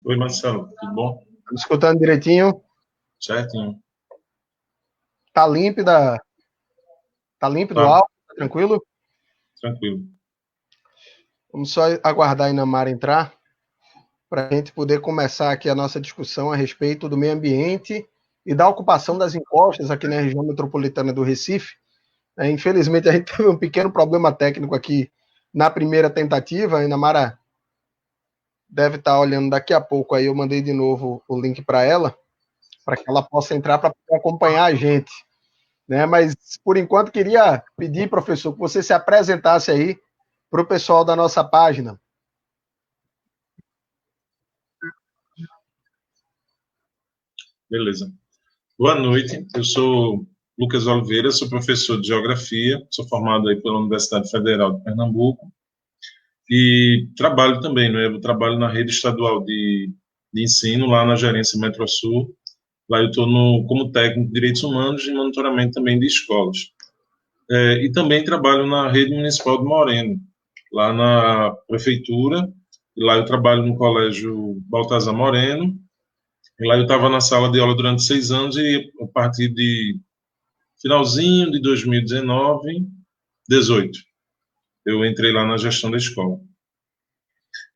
Oi, Marcelo, tudo bom? Tá me escutando direitinho? Certinho. Tá límpido o Tá, áudio? Tá tranquilo? tranquilo. Vamos só aguardar a Inamara entrar para a gente poder começar aqui a nossa discussão a respeito do meio ambiente e da ocupação das encostas aqui na região metropolitana do Recife. Infelizmente, a gente teve um pequeno problema técnico aqui na primeira tentativa. A Inamara deve estar olhando daqui a pouco aí. Eu mandei de novo o link para ela, para que ela possa entrar para acompanhar a gente. Né? Mas, por enquanto, queria pedir, professor, que você se apresentasse aí para o pessoal da nossa página. Beleza. Boa noite, eu sou Lucas Oliveira, sou professor de Geografia, sou formado aí pela Universidade Federal de Pernambuco e trabalho também, né? Eu trabalho na rede estadual de ensino, lá na Gerência Metro-Sul. Lá eu estou como técnico de Direitos Humanos e monitoramento também de escolas. E também trabalho na rede municipal de Moreno, lá na prefeitura. E lá eu trabalho no Colégio Baltazar Moreno. E lá eu estava na sala de aula durante 6 anos e a partir de finalzinho de 2019, 18, eu entrei lá na gestão da escola.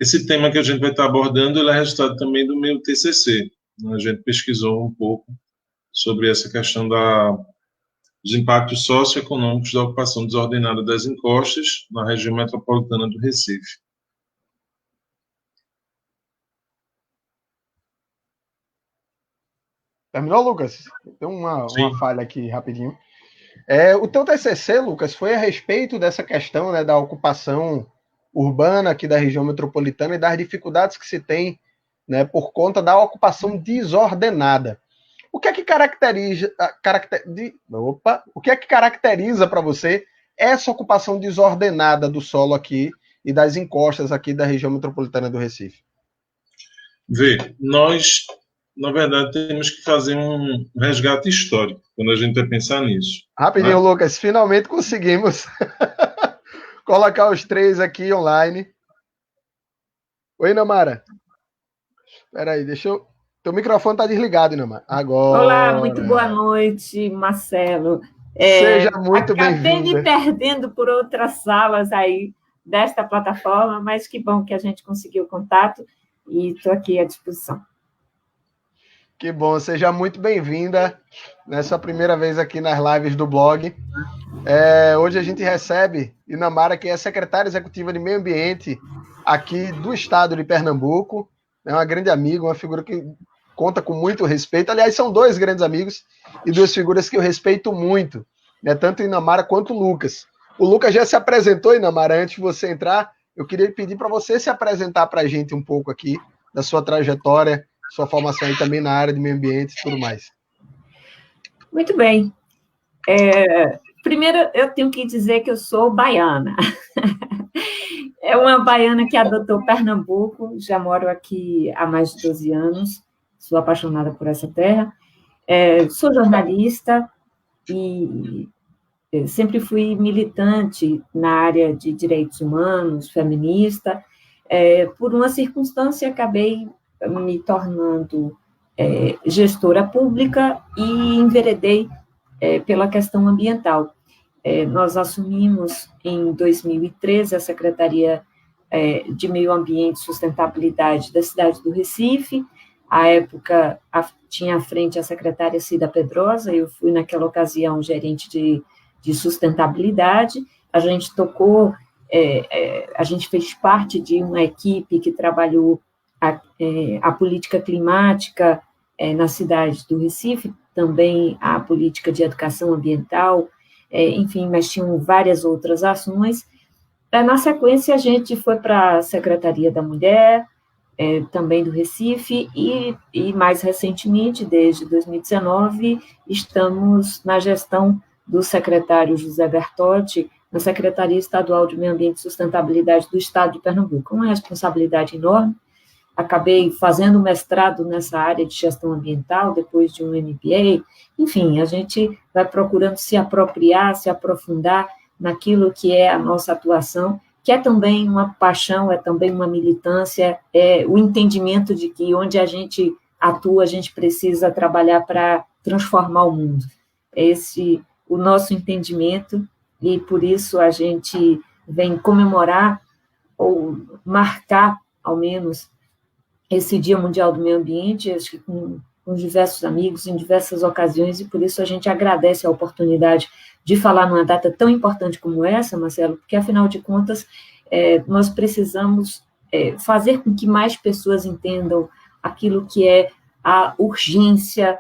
Esse tema que a gente vai estar abordando, ele é resultado também do meu TCC. A gente pesquisou um pouco sobre essa questão dos impactos socioeconômicos da ocupação desordenada das encostas na região metropolitana do Recife. Terminou, Lucas? Tem uma Sim. falha aqui, rapidinho. O teu TCC, Lucas, foi a respeito dessa questão, né, da ocupação urbana aqui da região metropolitana e das dificuldades que se tem, né, por conta da ocupação desordenada. O que é que caracteriza para você essa ocupação desordenada do solo aqui e das encostas aqui da região metropolitana do Recife? Nós, na verdade, temos que fazer um resgate histórico quando a gente vai pensar nisso. Rapidinho, né? Lucas, finalmente conseguimos colocar os três aqui online. Oi, Namara. Espera aí, deixa eu... Teu microfone está desligado, Namara. Agora. Olá, muito boa noite, Marcelo. Seja muito bem-vinda. Acabei me perdendo por outras salas aí desta plataforma, mas que bom que a gente conseguiu o contato e estou aqui à disposição. Que bom, seja muito bem-vinda nessa primeira vez aqui nas lives do blog. Hoje a gente recebe Inamara, que é secretária executiva de Meio Ambiente aqui do estado de Pernambuco. É uma grande amiga, uma figura que conta com muito respeito. Aliás, são dois grandes amigos e duas figuras que eu respeito muito, né? Tanto Inamara quanto o Lucas. O Lucas já se apresentou, Inamara, antes de você entrar. Eu queria pedir para você se apresentar para a gente um pouco aqui da sua trajetória, sua formação aí também na área de meio ambiente e tudo mais. Muito bem. Primeiro, eu tenho que dizer que eu sou baiana. É uma baiana que adotou Pernambuco, já moro aqui há mais de 12 anos, sou apaixonada por essa terra. Sou jornalista e sempre fui militante na área de direitos humanos, feminista. Por uma circunstância, acabei me tornando gestora pública e enveredei pela questão ambiental. Nós assumimos em 2013 a Secretaria de Meio Ambiente e Sustentabilidade da cidade do Recife. À época, tinha à frente a secretária Cida Pedrosa, eu fui, naquela ocasião, gerente de sustentabilidade. A gente tocou, a gente fez parte de uma equipe que trabalhou a política climática na cidade do Recife, também a política de educação ambiental, enfim, mas tinham várias outras ações. Na sequência, a gente foi para a Secretaria da Mulher, também do Recife, e mais recentemente, desde 2019, estamos na gestão do secretário José Bertotti, na Secretaria Estadual de Meio Ambiente e Sustentabilidade do Estado de Pernambuco. Uma responsabilidade enorme. Acabei fazendo mestrado nessa área de gestão ambiental, depois de um MBA. Enfim, a gente vai procurando se apropriar, se aprofundar naquilo que é a nossa atuação, que é também uma paixão, é também uma militância, é o entendimento de que onde a gente atua, a gente precisa trabalhar para transformar o mundo. É esse o nosso entendimento, e por isso a gente vem comemorar, ou marcar, ao menos, esse Dia Mundial do Meio Ambiente, acho que com diversos amigos, em diversas ocasiões, e por isso a gente agradece a oportunidade de falar numa data tão importante como essa, Marcelo, porque, afinal de contas, nós precisamos fazer com que mais pessoas entendam aquilo que é a urgência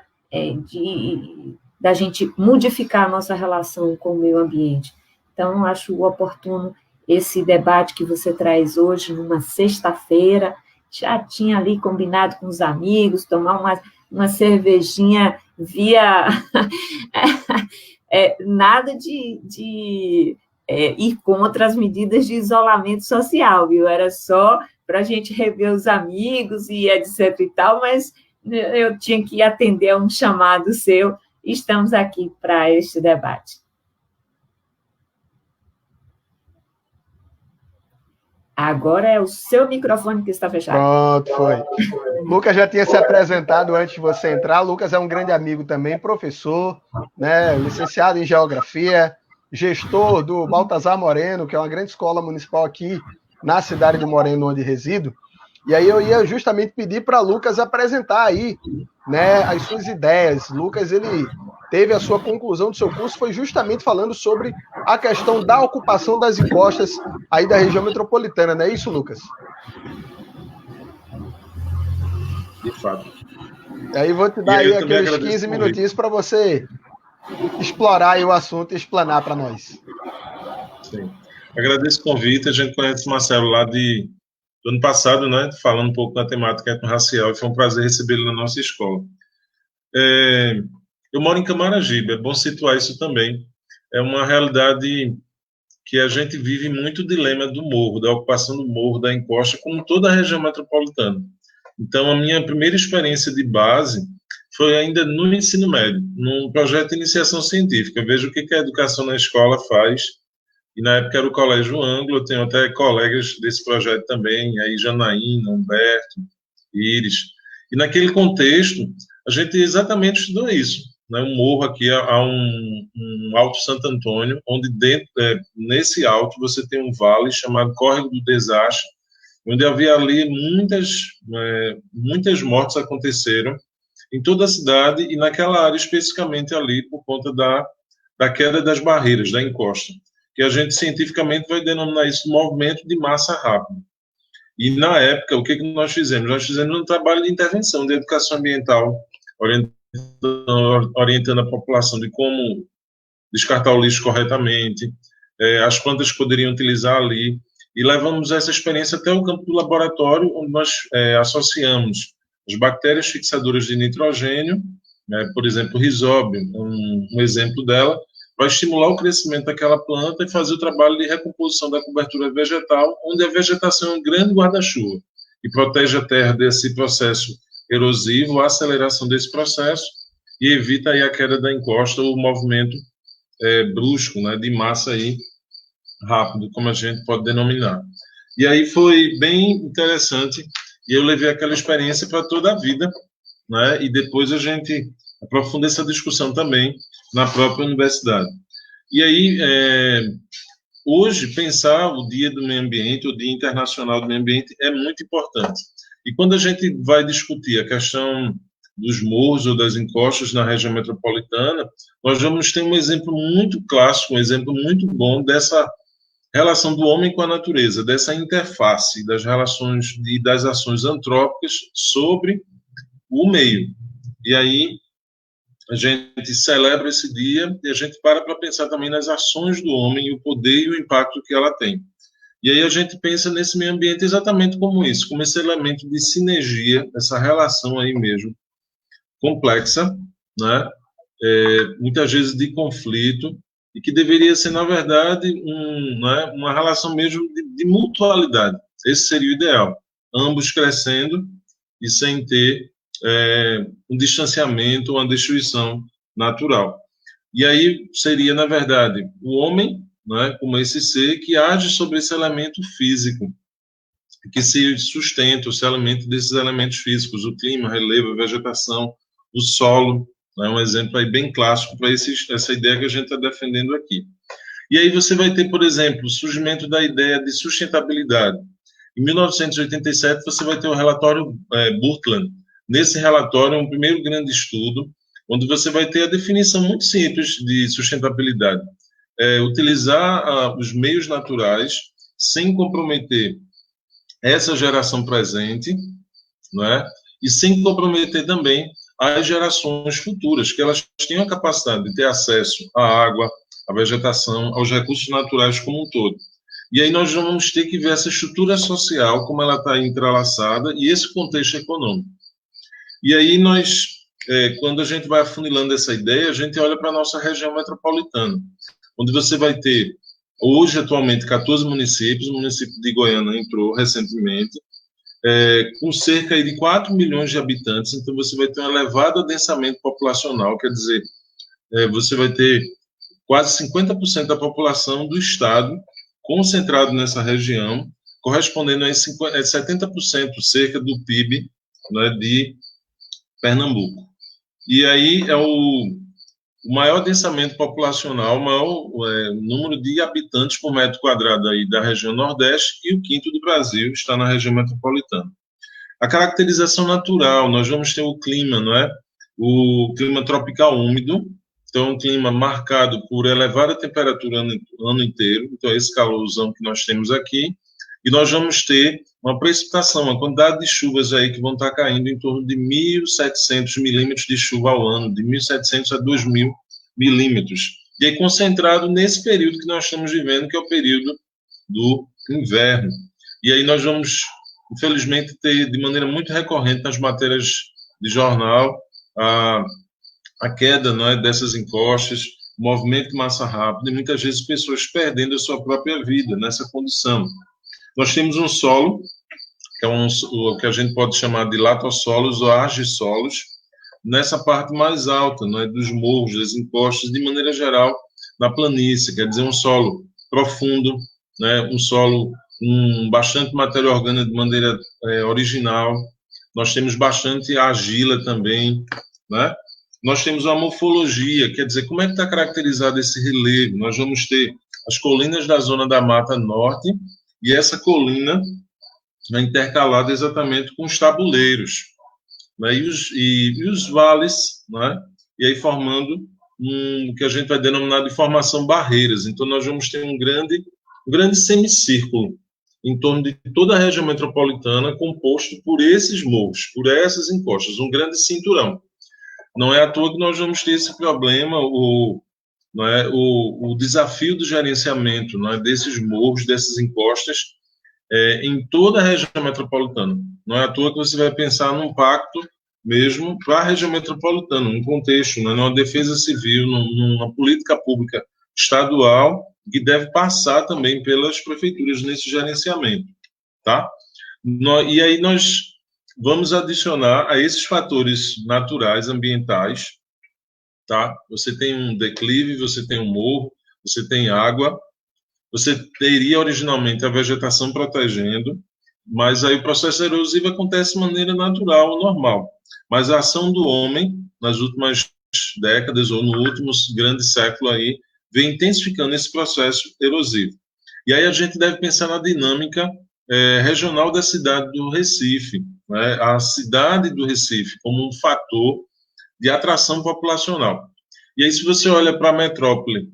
da gente modificar a nossa relação com o meio ambiente. Então, acho oportuno esse debate que você traz hoje, numa sexta-feira. Já tinha ali combinado com os amigos, tomar uma cervejinha via... nada de ir contra as medidas de isolamento social, viu? Era só para a gente rever os amigos e etc e tal, mas eu tinha que atender a um chamado seu, e estamos aqui para este debate. Agora é o seu microfone que está fechado. Pronto, foi. Lucas já tinha se apresentado antes de você entrar. Lucas é um grande amigo também, professor, né, licenciado em Geografia, gestor do Baltazar Moreno, que é uma grande escola municipal aqui na cidade de Moreno, onde resido. E aí eu ia justamente pedir para Lucas apresentar aí, né, as suas ideias. Lucas, ele teve a sua conclusão do seu curso, foi justamente falando sobre a questão da ocupação das encostas aí da região metropolitana, não é isso, Lucas? De fato. E aí vou te dar aí aqueles 15 minutinhos para você explorar aí o assunto e explanar para nós. Sim. Agradeço o convite. A gente conhece o Marcelo lá do ano passado, né, falando um pouco da temática étnico-racial, e foi um prazer recebê-lo na nossa escola. Eu moro em Camaragibe, é bom situar isso também. É uma realidade que a gente vive muito o dilema do morro, da ocupação do morro, da encosta, como toda a região metropolitana. Então, a minha primeira experiência de base foi ainda no ensino médio, num projeto de iniciação científica. Veja o que a educação na escola faz. E na época era o Colégio Anglo, eu tenho até colegas desse projeto também, aí Janaína, Humberto, Íris. E naquele contexto, a gente exatamente estudou isso. Né? Um morro aqui, há um Alto Santo Antônio, onde dentro, nesse alto você tem um vale chamado Córrego do Desastre, onde havia ali muitas mortes aconteceram em toda a cidade e naquela área especificamente ali por conta da queda das barreiras, da encosta, que a gente cientificamente vai denominar isso movimento de massa rápida. E na época, o que nós fizemos? Nós fizemos um trabalho de intervenção de educação ambiental, orientando a população de como descartar o lixo corretamente, as plantas que poderiam utilizar ali, e levamos essa experiência até o campo do laboratório, onde nós associamos as bactérias fixadoras de nitrogênio, né, por exemplo, o Rhizóbio, um exemplo dela, vai estimular o crescimento daquela planta e fazer o trabalho de recomposição da cobertura vegetal, onde a vegetação é um grande guarda-chuva e protege a terra desse processo erosivo, a aceleração desse processo, e evita aí a queda da encosta, o movimento brusco, né, de massa aí, rápido, como a gente pode denominar. E aí foi bem interessante, e eu levei aquela experiência para toda a vida, né, e depois a gente aprofunda essa discussão também na própria universidade. E aí, hoje, pensar o Dia do Meio Ambiente, o Dia Internacional do Meio Ambiente, é muito importante. E quando a gente vai discutir a questão dos morros ou das encostas na região metropolitana, nós vamos ter um exemplo muito clássico, um exemplo muito bom dessa relação do homem com a natureza, dessa interface das relações e das ações antrópicas sobre o meio. E aí a gente celebra esse dia e a gente para pensar também nas ações do homem, o poder e o impacto que ela tem. E aí a gente pensa nesse meio ambiente exatamente como isso, como esse elemento de sinergia, essa relação aí mesmo complexa, né? Muitas vezes de conflito, e que deveria ser, na verdade, uma relação mesmo de mutualidade. Esse seria o ideal. Ambos crescendo e sem ter um distanciamento, uma destruição natural. E aí seria, na verdade, o homem né, como esse ser que age sobre esse elemento físico, que se sustenta, se alimenta desses elementos físicos, o clima, o relevo, a vegetação, o solo, né, um exemplo aí bem clássico para essa ideia que a gente está defendendo aqui. E aí você vai ter, por exemplo, o surgimento da ideia de sustentabilidade. Em 1987, você vai ter o relatório Brundtland. Nesse relatório, é um primeiro grande estudo, onde você vai ter a definição muito simples de sustentabilidade. Utilizar os meios naturais sem comprometer essa geração presente, né? E sem comprometer também as gerações futuras, que elas tenham a capacidade de ter acesso à água, à vegetação, aos recursos naturais como um todo. E aí nós vamos ter que ver essa estrutura social, como ela está entrelaçada, e esse contexto econômico. E aí nós, quando a gente vai afunilando essa ideia, a gente olha para a nossa região metropolitana, onde você vai ter, hoje, atualmente, 14 municípios, o município de Goiânia entrou recentemente, com cerca de 4 milhões de habitantes, então você vai ter um elevado adensamento populacional, quer dizer, você vai ter quase 50% da população do estado concentrado nessa região, correspondendo a 70% cerca do PIB, né, de Pernambuco. E aí é o maior densamento populacional, o maior número de habitantes por metro quadrado aí da região Nordeste, e o quinto do Brasil está na região metropolitana. A caracterização natural, nós vamos ter o clima, não é? O clima tropical úmido, então um clima marcado por elevada temperatura o ano inteiro, então é esse calorzão que nós temos aqui, e nós vamos ter uma precipitação, uma quantidade de chuvas aí que vão estar caindo em torno de 1.700 milímetros de chuva ao ano, de 1.700 a 2.000 milímetros. E aí concentrado nesse período que nós estamos vivendo, que é o período do inverno. E aí nós vamos, infelizmente, ter de maneira muito recorrente nas matérias de jornal a queda, não é, dessas encostas, o movimento de massa rápida, e muitas vezes pessoas perdendo a sua própria vida nessa condição. Nós temos um solo, que é o que a gente pode chamar de latossolos ou argissolos, nessa parte mais alta, não é, dos morros, das encostas, de maneira geral, na planície, quer dizer, um solo profundo, né, um solo com bastante matéria orgânica de maneira original. Nós temos bastante argila também, né? Nós temos uma morfologia, quer dizer, como é que está caracterizado esse relevo? Nós vamos ter as colinas da zona da Mata Norte, e essa colina é intercalada exatamente com os tabuleiros, né, e os vales, né, e aí formando o que a gente vai denominar de formação barreiras. Então, nós vamos ter um grande semicírculo em torno de toda a região metropolitana, composto por esses morros, por essas encostas, um grande cinturão. Não é à toa que nós vamos ter esse problema, o desafio do gerenciamento, não é, desses morros, dessas encostas, em toda a região metropolitana. Não é à toa que você vai pensar num pacto mesmo para a região metropolitana, num contexto, não é, numa defesa civil, numa política pública estadual, que deve passar também pelas prefeituras nesse gerenciamento, tá? E aí nós vamos adicionar a esses fatores naturais, ambientais, tá? Você tem um declive, você tem um morro, você tem água, você teria originalmente a vegetação protegendo, mas aí o processo erosivo acontece de maneira natural, normal. Mas a ação do homem, nas últimas décadas, ou no último grande século aí, vem intensificando esse processo erosivo. E aí a gente deve pensar na dinâmica regional da cidade do Recife, né? A cidade do Recife como um fator de atração populacional. E aí, se você olha para a metrópole,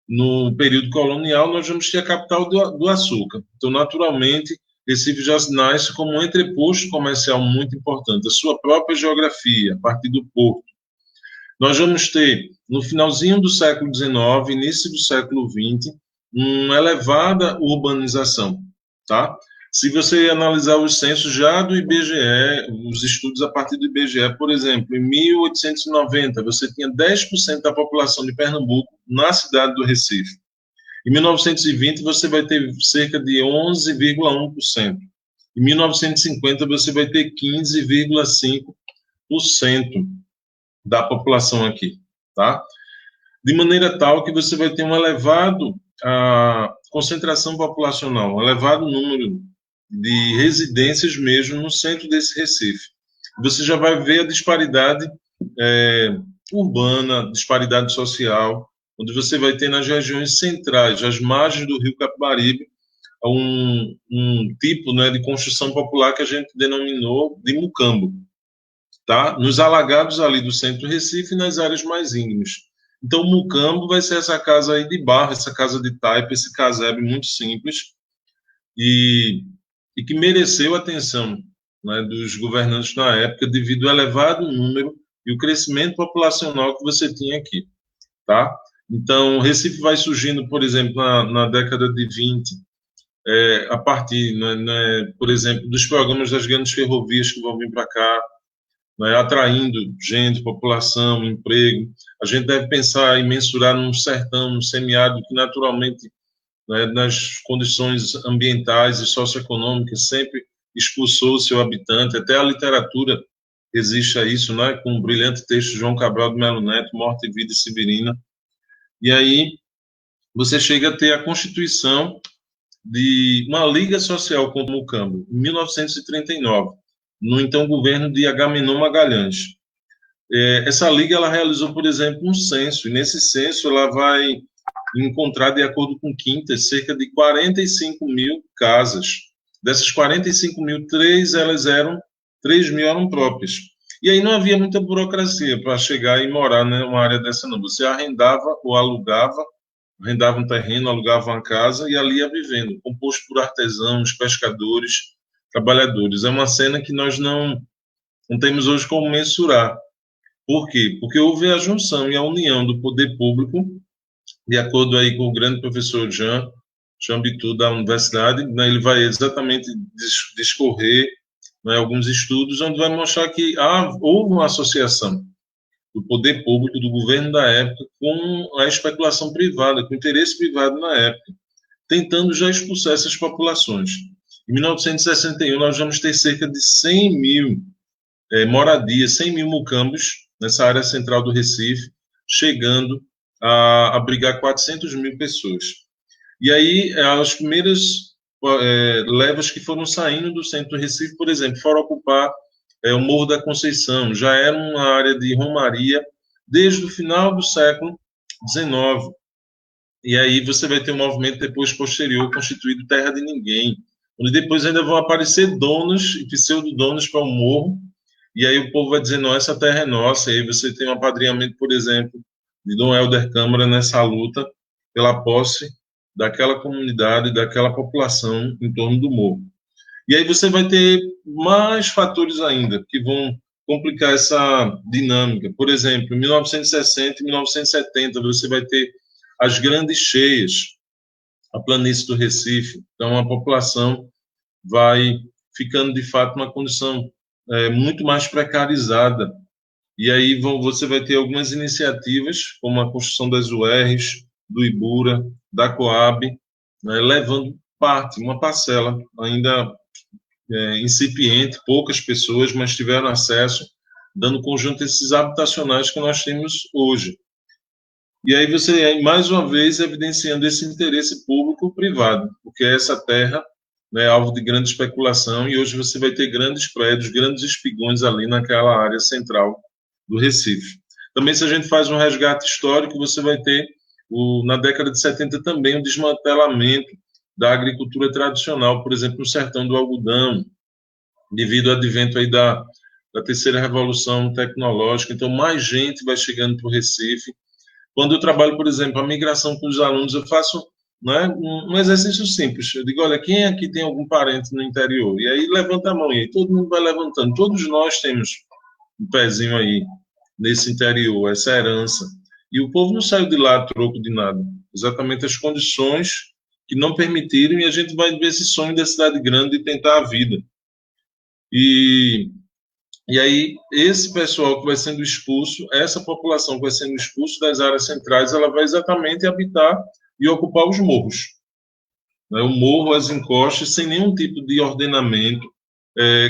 no período colonial, nós vamos ter a capital do açúcar. Então, naturalmente, Recife já nasce como um entreposto comercial muito importante, a sua própria geografia, a partir do porto. Nós vamos ter, no finalzinho do século XIX, início do século XX, uma elevada urbanização, tá? Se você analisar os censos já do IBGE, os estudos a partir do IBGE, por exemplo, em 1890, você tinha 10% da população de Pernambuco na cidade do Recife. Em 1920, você vai ter cerca de 11,1%. Em 1950, você vai ter 15,5% da população aqui, tá? De maneira tal que você vai ter um elevado a concentração populacional, um elevado número de residências mesmo no centro desse Recife. Você já vai ver a disparidade urbana, disparidade social, onde você vai ter nas regiões centrais, as margens do rio Capibaribe, um tipo, né, de construção popular que a gente denominou de mucambo, tá? Nos alagados ali do centro do Recife e nas áreas mais íngremes. Então, o mucambo vai ser essa casa aí de barro, essa casa de taipa, esse casebre muito simples e que mereceu a atenção, né, dos governantes na época devido ao elevado número e o crescimento populacional que você tinha aqui, tá? Então, Recife vai surgindo, por exemplo, na década de 20, a partir, né, por exemplo, dos programas das grandes ferrovias que vão vir para cá, né, atraindo gente, população, emprego. A gente deve pensar em mensurar num sertão, num semiárido que naturalmente, né, nas condições ambientais e socioeconômicas sempre expulsou o seu habitante. Até a literatura existe a isso, né, com o brilhante texto de João Cabral de Melo Neto, Morte e Vida Sibirina. E aí você chega a ter a constituição de uma liga social contra o mucambo, em 1939, no então governo de Agamenon Magalhães. Essa liga ela realizou, por exemplo, um censo, e nesse censo ela vai encontrar, de acordo com Quintas, cerca de 45 mil casas. Dessas 45 mil, 3 mil eram próprias. E aí não havia muita burocracia para chegar e morar numa área dessa, não. Você arrendava ou alugava, arrendava um terreno, alugava uma casa e ali ia vivendo, composto por artesãos, pescadores, trabalhadores. É uma cena que nós não temos hoje como mensurar. Por quê? Porque houve a junção e a união do poder público, de acordo aí com o grande professor Jean Bitu da universidade, né, ele vai exatamente discorrer, né, alguns estudos onde vai mostrar que houve uma associação do poder público, do governo da época, com a especulação privada, com o interesse privado na época, tentando já expulsar essas populações. Em 1961, nós vamos ter cerca de 100 mil moradias, 100 mil mucambos nessa área central do Recife, chegando a abrigar 400 mil pessoas. E aí, as primeiras levas que foram saindo do centro do Recife, por exemplo, foram ocupar o Morro da Conceição, já era uma área de romaria desde o final do século XIX. E aí você vai ter um movimento depois posterior constituído Terra de Ninguém, onde depois ainda vão aparecer donos e pseudo-donos para o morro, e aí o povo vai dizer, não, essa terra é nossa, e aí você tem um apadrinhamento, por exemplo, de Dom Helder Câmara nessa luta pela posse daquela comunidade, daquela população em torno do morro. E aí você vai ter mais fatores ainda que vão complicar essa dinâmica. Por exemplo, em 1960 e 1970 você vai ter as grandes cheias, a planície do Recife. Então a população vai ficando de fato numa condição muito mais precarizada. E aí você vai ter algumas iniciativas, como a construção das URs, do Ibura, da Coab, né, levando uma parcela ainda incipiente, poucas pessoas, mas tiveram acesso, dando conjunto a esses habitacionais que nós temos hoje. E aí você, mais uma vez, evidenciando esse interesse público-privado, porque essa terra é alvo de grande especulação e hoje você vai ter grandes prédios, grandes espigões ali naquela área central do Recife. Também, se a gente faz um resgate histórico, você vai ter, na década de 70 também, o desmantelamento da agricultura tradicional, por exemplo, no sertão do algodão, devido ao advento aí da terceira revolução tecnológica. Então, mais gente vai chegando para o Recife. Quando eu trabalho, por exemplo, a migração com os alunos, eu faço um exercício simples. Eu digo, olha, quem aqui tem algum parente no interior? E aí levanta a mão, e aí todo mundo vai levantando. Todos nós temos um pezinho aí nesse interior, essa herança. E o povo não saiu de lá a troco de nada. Exatamente as condições que não permitiram, e a gente vai ver esse sonho da cidade grande de tentar a vida. E aí, esse pessoal que vai sendo expulso, essa população que vai sendo expulso das áreas centrais, ela vai exatamente habitar e ocupar os morros. O morro, as encostas, sem nenhum tipo de ordenamento,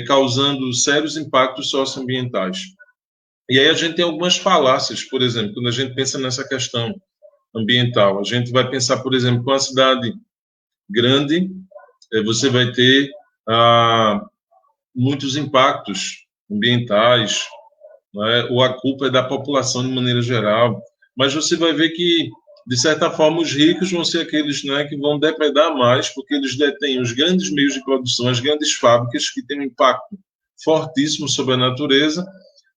causando sérios impactos socioambientais. E aí a gente tem algumas falácias, por exemplo, quando a gente pensa nessa questão ambiental. A gente vai pensar, por exemplo, com a cidade grande, você vai ter muitos impactos ambientais, não é? Ou a culpa é da população de maneira geral, mas você vai ver que, de certa forma, os ricos vão ser aqueles, não é, que vão depredar mais, porque eles detêm os grandes meios de produção, as grandes fábricas, que têm um impacto fortíssimo sobre a natureza,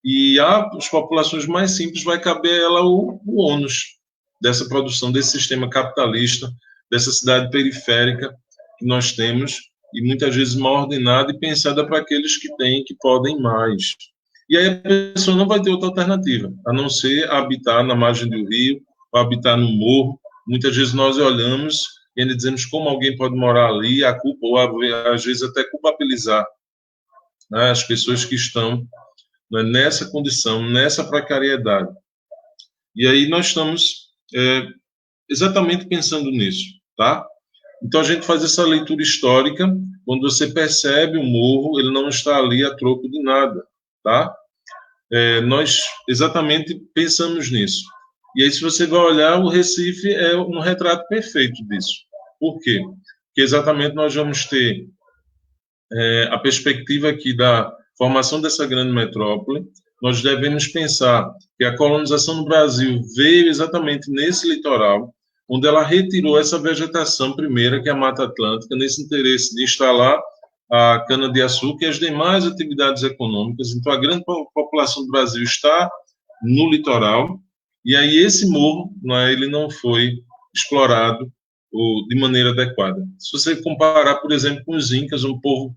e as populações mais simples vai caber a ela o ônus dessa produção, desse sistema capitalista, dessa cidade periférica que nós temos, e muitas vezes mal ordenada e pensada para aqueles que têm, que podem mais. E aí a pessoa não vai ter outra alternativa, a não ser habitar na margem do rio, ou habitar no morro. Muitas vezes nós olhamos e ainda dizemos como alguém pode morar ali, a culpa, ou às vezes até culpabilizar, né, as pessoas que estão, né, nessa condição, nessa precariedade. E aí nós estamos exatamente pensando nisso, tá? Então a gente faz essa leitura histórica, quando você percebe o morro, ele não está ali a troco de nada, tá? Nós exatamente pensamos nisso. E aí, se você vai olhar, o Recife é um retrato perfeito disso. Por quê? Porque exatamente nós vamos ter a perspectiva aqui da formação dessa grande metrópole. Nós devemos pensar que a colonização no Brasil veio exatamente nesse litoral, onde ela retirou essa vegetação primeira, que é a Mata Atlântica, nesse interesse de instalar a cana-de-açúcar e as demais atividades econômicas. Então, a grande população do Brasil está no litoral, e aí esse morro, ele não foi explorado de maneira adequada. Se você comparar, por exemplo, com os Incas, um povo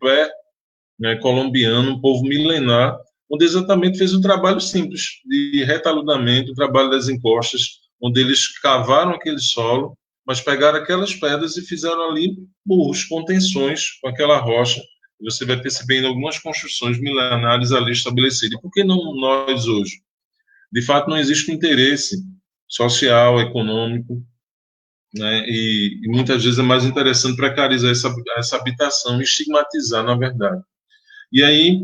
colombiano, um povo milenar, onde exatamente fez um trabalho simples de retaludamento, o trabalho das encostas, onde eles cavaram aquele solo, mas pegaram aquelas pedras e fizeram ali burros, contenções com aquela rocha. Você vai perceber em algumas construções milenares ali estabelecidas. Por que não nós hoje? De fato, não existe interesse social, econômico, né? E muitas vezes é mais interessante precarizar essa habitação e estigmatizar, na verdade. E aí,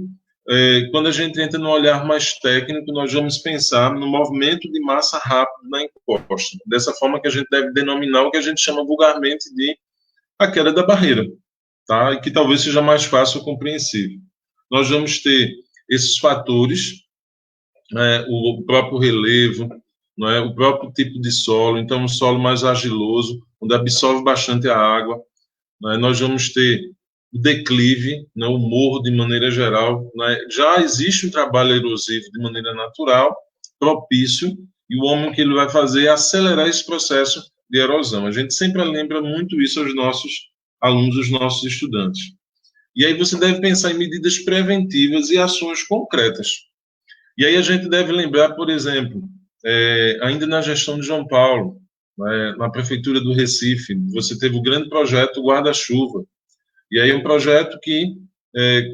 quando a gente entra no olhar mais técnico, nós vamos pensar no movimento de massa rápido na encosta. Dessa forma que a gente deve denominar o que a gente chama vulgarmente de a queda da barreira, tá? E que talvez seja mais fácil ou compreensível. Nós vamos ter esses fatores, o próprio relevo, não é? O próprio tipo de solo, então um solo mais argiloso, onde absorve bastante a água. Não é? Nós vamos ter o declive, né, o morro de maneira geral. Né? Já existe um trabalho erosivo de maneira natural, propício, e o homem que ele vai fazer é acelerar esse processo de erosão. A gente sempre lembra muito isso aos nossos alunos, aos nossos estudantes. E aí você deve pensar em medidas preventivas e ações concretas. E aí a gente deve lembrar, por exemplo, ainda na gestão de João Paulo, na prefeitura do Recife, você teve o grande projeto Guarda-Chuva. E aí um projeto que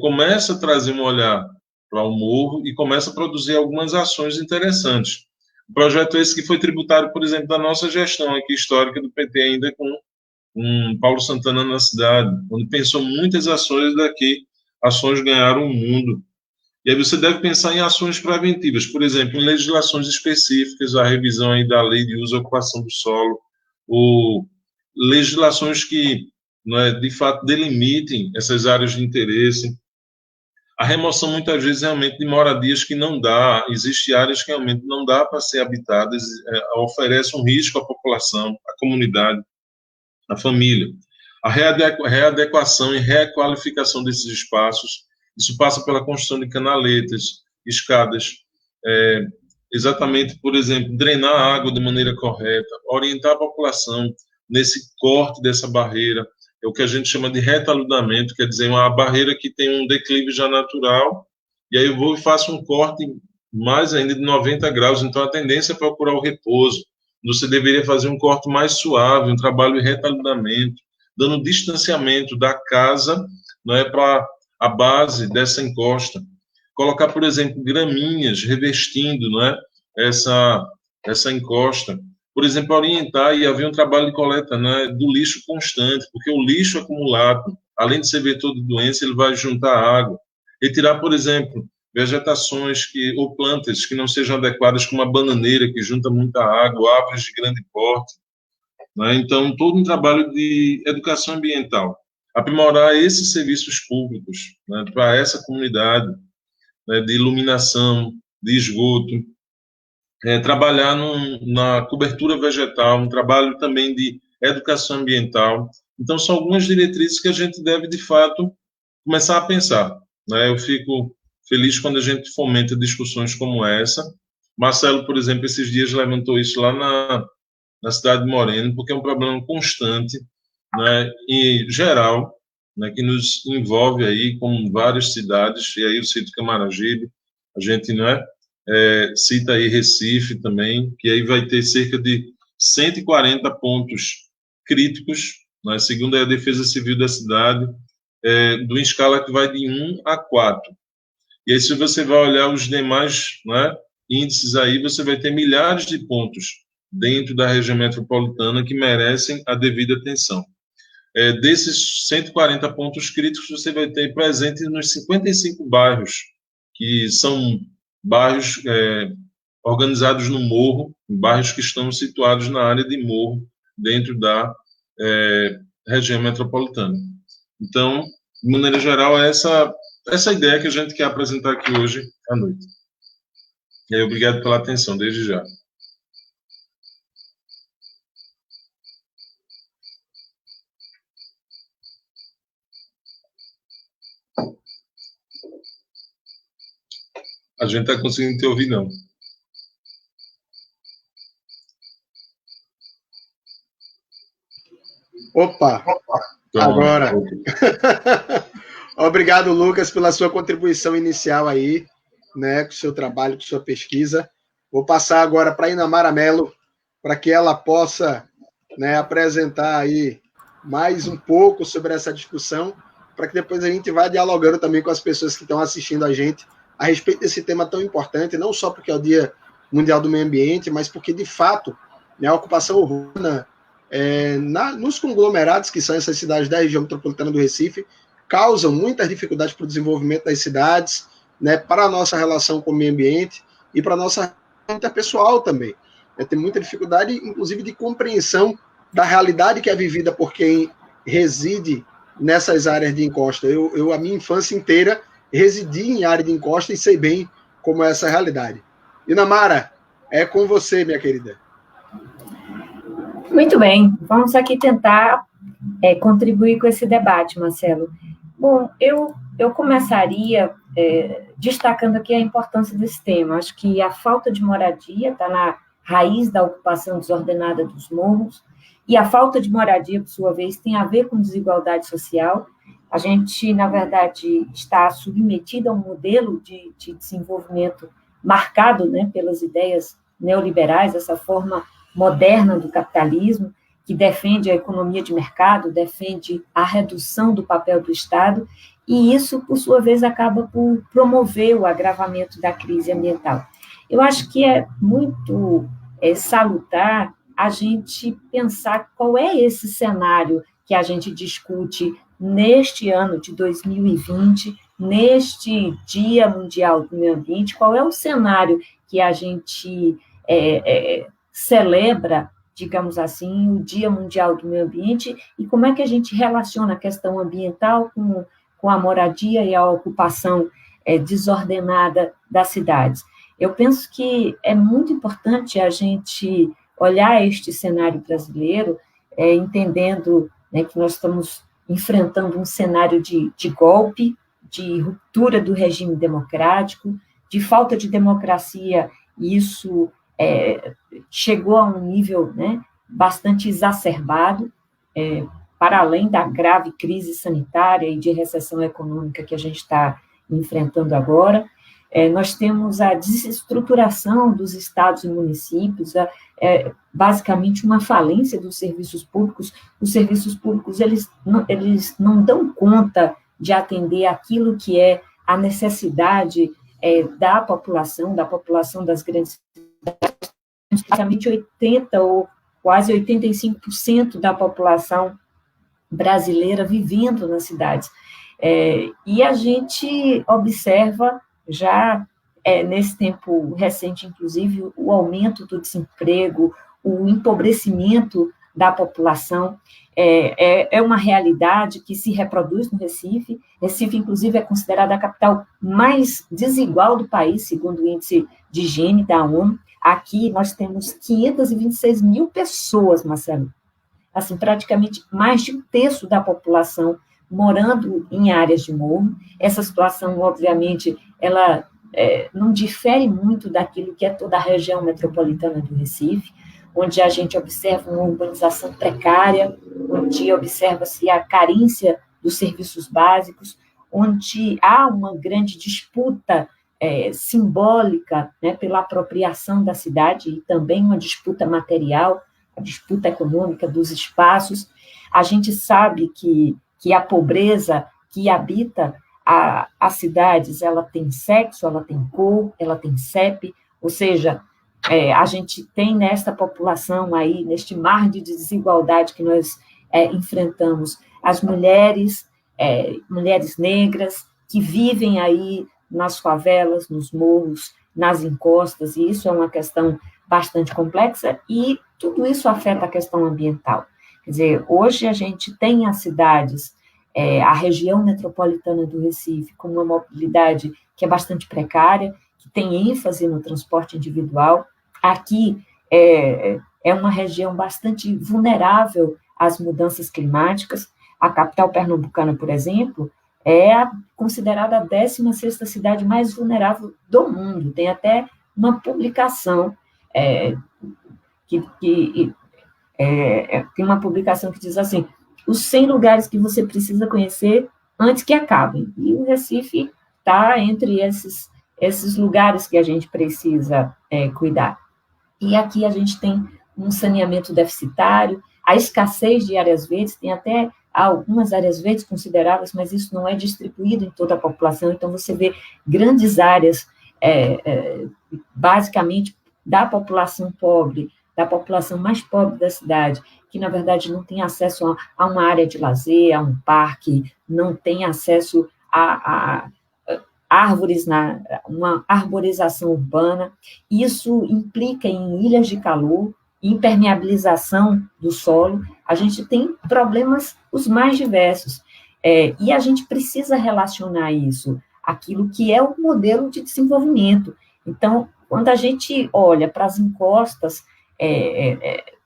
começa a trazer um olhar para o morro e começa a produzir algumas ações interessantes. O projeto esse que foi tributário, por exemplo, da nossa gestão aqui histórica do PT, ainda com Paulo Santana na cidade, onde pensou muitas ações daqui, ações ganharam o mundo. E aí você deve pensar em ações preventivas, por exemplo, em legislações específicas, a revisão aí da lei de uso e ocupação do solo, ou legislações que de fato delimitem essas áreas de interesse, a remoção muitas vezes realmente de moradias que não dá, existem áreas que realmente não dá para ser habitadas, oferece um risco à população, à comunidade, à família. A readequação e requalificação desses espaços, isso passa pela construção de canaletas, escadas, exatamente, por exemplo, drenar a água de maneira correta, orientar a população nesse corte dessa barreira, é o que a gente chama de retaludamento, quer dizer, uma barreira que tem um declive já natural, e aí eu vou e faço um corte mais ainda de 90 graus, então a tendência é procurar o repouso. Você deveria fazer um corte mais suave, um trabalho de retaludamento, dando distanciamento da casa, para a base dessa encosta. Colocar, por exemplo, graminhas revestindo, essa encosta. Por exemplo, orientar e haver um trabalho de coleta do lixo constante, porque o lixo acumulado, além de ser vetor de doença, ele vai juntar água. Retirar, por exemplo, vegetações ou plantas que não sejam adequadas, como a bananeira, que junta muita água, árvores de grande porte, né? Então, todo um trabalho de educação ambiental, aprimorar esses serviços públicos, né, para essa comunidade, né, de iluminação, de esgoto, trabalhar na cobertura vegetal, um trabalho também de educação ambiental. Então, são algumas diretrizes que a gente deve, de fato, começar a pensar, né? Eu fico feliz quando a gente fomenta discussões como essa. Marcelo, por exemplo, esses dias levantou isso lá na cidade de Moreno, porque é um problema constante, né, em geral, né, que nos envolve aí com várias cidades, e aí eu cito Camaragibe, a gente, né, cita aí Recife também, que aí vai ter cerca de 140 pontos críticos, né, segundo a Defesa Civil da cidade, de uma escala que vai de 1 a 4. E aí, se você vai olhar os demais, né, índices aí, você vai ter milhares de pontos dentro da região metropolitana que merecem a devida atenção. Desses 140 pontos críticos, você vai ter presente nos 55 bairros, que são bairros organizados no morro, bairros que estão situados na área de morro, dentro da região metropolitana. Então, de maneira geral, é essa ideia que a gente quer apresentar aqui hoje à noite. E aí, obrigado pela atenção, desde já. A gente está conseguindo te ouvir, não. Opa! Agora. Obrigado, Lucas, pela sua contribuição inicial aí, né, com o seu trabalho, com sua pesquisa. Vou passar agora para a Inamara Mello, para que ela possa, né, apresentar aí mais um pouco sobre essa discussão, para que depois a gente vá dialogando também com as pessoas que estão assistindo a gente a respeito desse tema tão importante, não só porque é o Dia Mundial do Meio Ambiente, mas porque, de fato, né, a ocupação urbana nos conglomerados, que são essas cidades da região metropolitana do Recife, causam muitas dificuldades para o desenvolvimento das cidades, né, para a nossa relação com o meio ambiente e para a nossa relação interpessoal também. Tem muita dificuldade, inclusive, de compreensão da realidade que é vivida por quem reside nessas áreas de encosta. Eu a minha infância inteira, residi em área de encosta e sei bem como é essa realidade. Inamara, é com você, minha querida. Muito bem, vamos aqui tentar contribuir com esse debate, Marcelo. Bom, eu começaria destacando aqui a importância desse tema. Acho que a falta de moradia está na raiz da ocupação desordenada dos morros, e a falta de moradia, por sua vez, tem a ver com desigualdade social. A gente, na verdade, está submetido a um modelo de desenvolvimento marcado, né, pelas ideias neoliberais, essa forma moderna do capitalismo, que defende a economia de mercado, defende a redução do papel do Estado, e isso, por sua vez, acaba por promover o agravamento da crise ambiental. Eu acho que é muito salutar a gente pensar qual é esse cenário que a gente discute neste ano de 2020, neste Dia Mundial do Meio Ambiente, qual é o cenário que a gente celebra, digamos assim, o Dia Mundial do Meio Ambiente, e como é que a gente relaciona a questão ambiental com a moradia e a ocupação desordenada das cidades. Eu penso que é muito importante a gente olhar este cenário brasileiro, entendendo, né, que nós estamos enfrentando um cenário de golpe, de ruptura do regime democrático, de falta de democracia, e isso chegou a um nível, né, bastante exacerbado, para além da grave crise sanitária e de recessão econômica que a gente está enfrentando agora. Nós temos a desestruturação dos estados e municípios, basicamente uma falência dos serviços públicos. Os serviços públicos, eles não dão conta de atender aquilo que é a necessidade da população das grandes cidades. Basicamente 80% ou quase 85% da população brasileira vivendo nas cidades. E a gente observa já nesse tempo recente, inclusive, o aumento do desemprego, o empobrecimento da população, é uma realidade que se reproduz no Recife. Recife, inclusive, é considerada a capital mais desigual do país, segundo o índice de Gini da ONU. Aqui nós temos 526 mil pessoas, Marcelo, assim, praticamente mais de um terço da população morando em áreas de morro. Essa situação, obviamente, ela não difere muito daquilo que é toda a região metropolitana do Recife, onde a gente observa uma urbanização precária, onde observa-se a carência dos serviços básicos, onde há uma grande disputa simbólica, né, pela apropriação da cidade e também uma disputa material, a disputa econômica dos espaços. A gente sabe que a pobreza que habita as cidades, ela tem sexo, ela tem cor, ela tem CEP, ou seja, a gente tem nesta população aí, neste mar de desigualdade que nós enfrentamos, as mulheres negras que vivem aí nas favelas, nos morros, nas encostas, e isso é uma questão bastante complexa, e tudo isso afeta a questão ambiental. Quer dizer, hoje a gente tem as cidades, a região metropolitana do Recife, com uma mobilidade que é bastante precária, que tem ênfase no transporte individual. Aqui é uma região bastante vulnerável às mudanças climáticas. A capital pernambucana, por exemplo, é considerada a 16ª cidade mais vulnerável do mundo. Tem até uma publicação tem uma publicação que diz assim: os 100 lugares que você precisa conhecer antes que acabem. E o Recife está entre esses lugares que a gente precisa cuidar. E aqui a gente tem um saneamento deficitário, a escassez de áreas verdes, tem até algumas áreas verdes consideráveis, mas isso não é distribuído em toda a população, então você vê grandes áreas, basicamente, da população pobre, da população mais pobre da cidade, que, na verdade, não tem acesso a uma área de lazer, a um parque, não tem acesso a árvores, uma arborização urbana. Isso implica em ilhas de calor, impermeabilização do solo. A gente tem problemas os mais diversos, e a gente precisa relacionar isso àquilo que é o modelo de desenvolvimento. Então, quando a gente olha para as encostas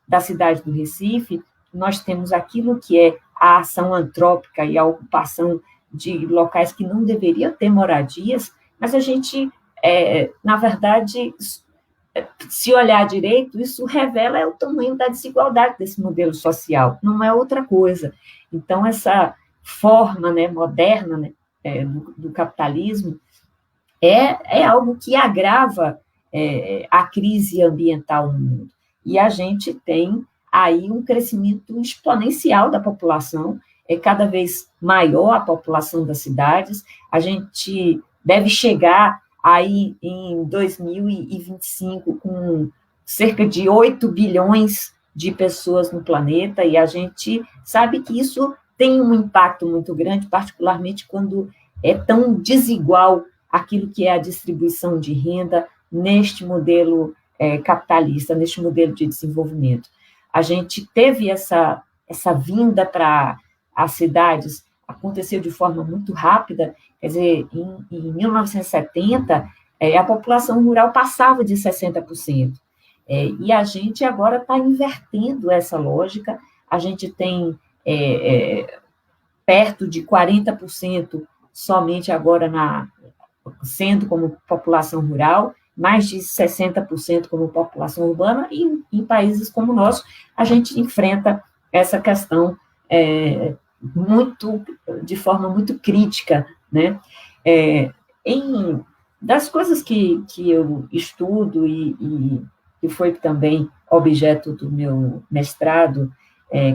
da cidade do Recife, nós temos aquilo que é a ação antrópica e a ocupação de locais que não deveriam ter moradias, mas a gente, na verdade, se olhar direito, isso revela o tamanho da desigualdade desse modelo social, não é outra coisa. Então, essa forma, né, moderna, né, do capitalismo é algo que agrava a crise ambiental no mundo. E a gente tem aí um crescimento exponencial da população, cada vez maior a população das cidades. A gente deve chegar aí em 2025 com cerca de 8 bilhões de pessoas no planeta, e a gente sabe que isso tem um impacto muito grande, particularmente quando é tão desigual aquilo que é a distribuição de renda neste modelo capitalista, neste modelo de desenvolvimento. A gente teve essa vinda para as cidades, aconteceu de forma muito rápida, quer dizer, em 1970, a população rural passava de 60%, e a gente agora está invertendo essa lógica. A gente tem perto de 40% somente agora sendo como população rural, mais de 60% como população urbana, e em países como o nosso, a gente enfrenta essa questão de forma muito crítica, né? Das coisas que eu estudo e que foi também objeto do meu mestrado,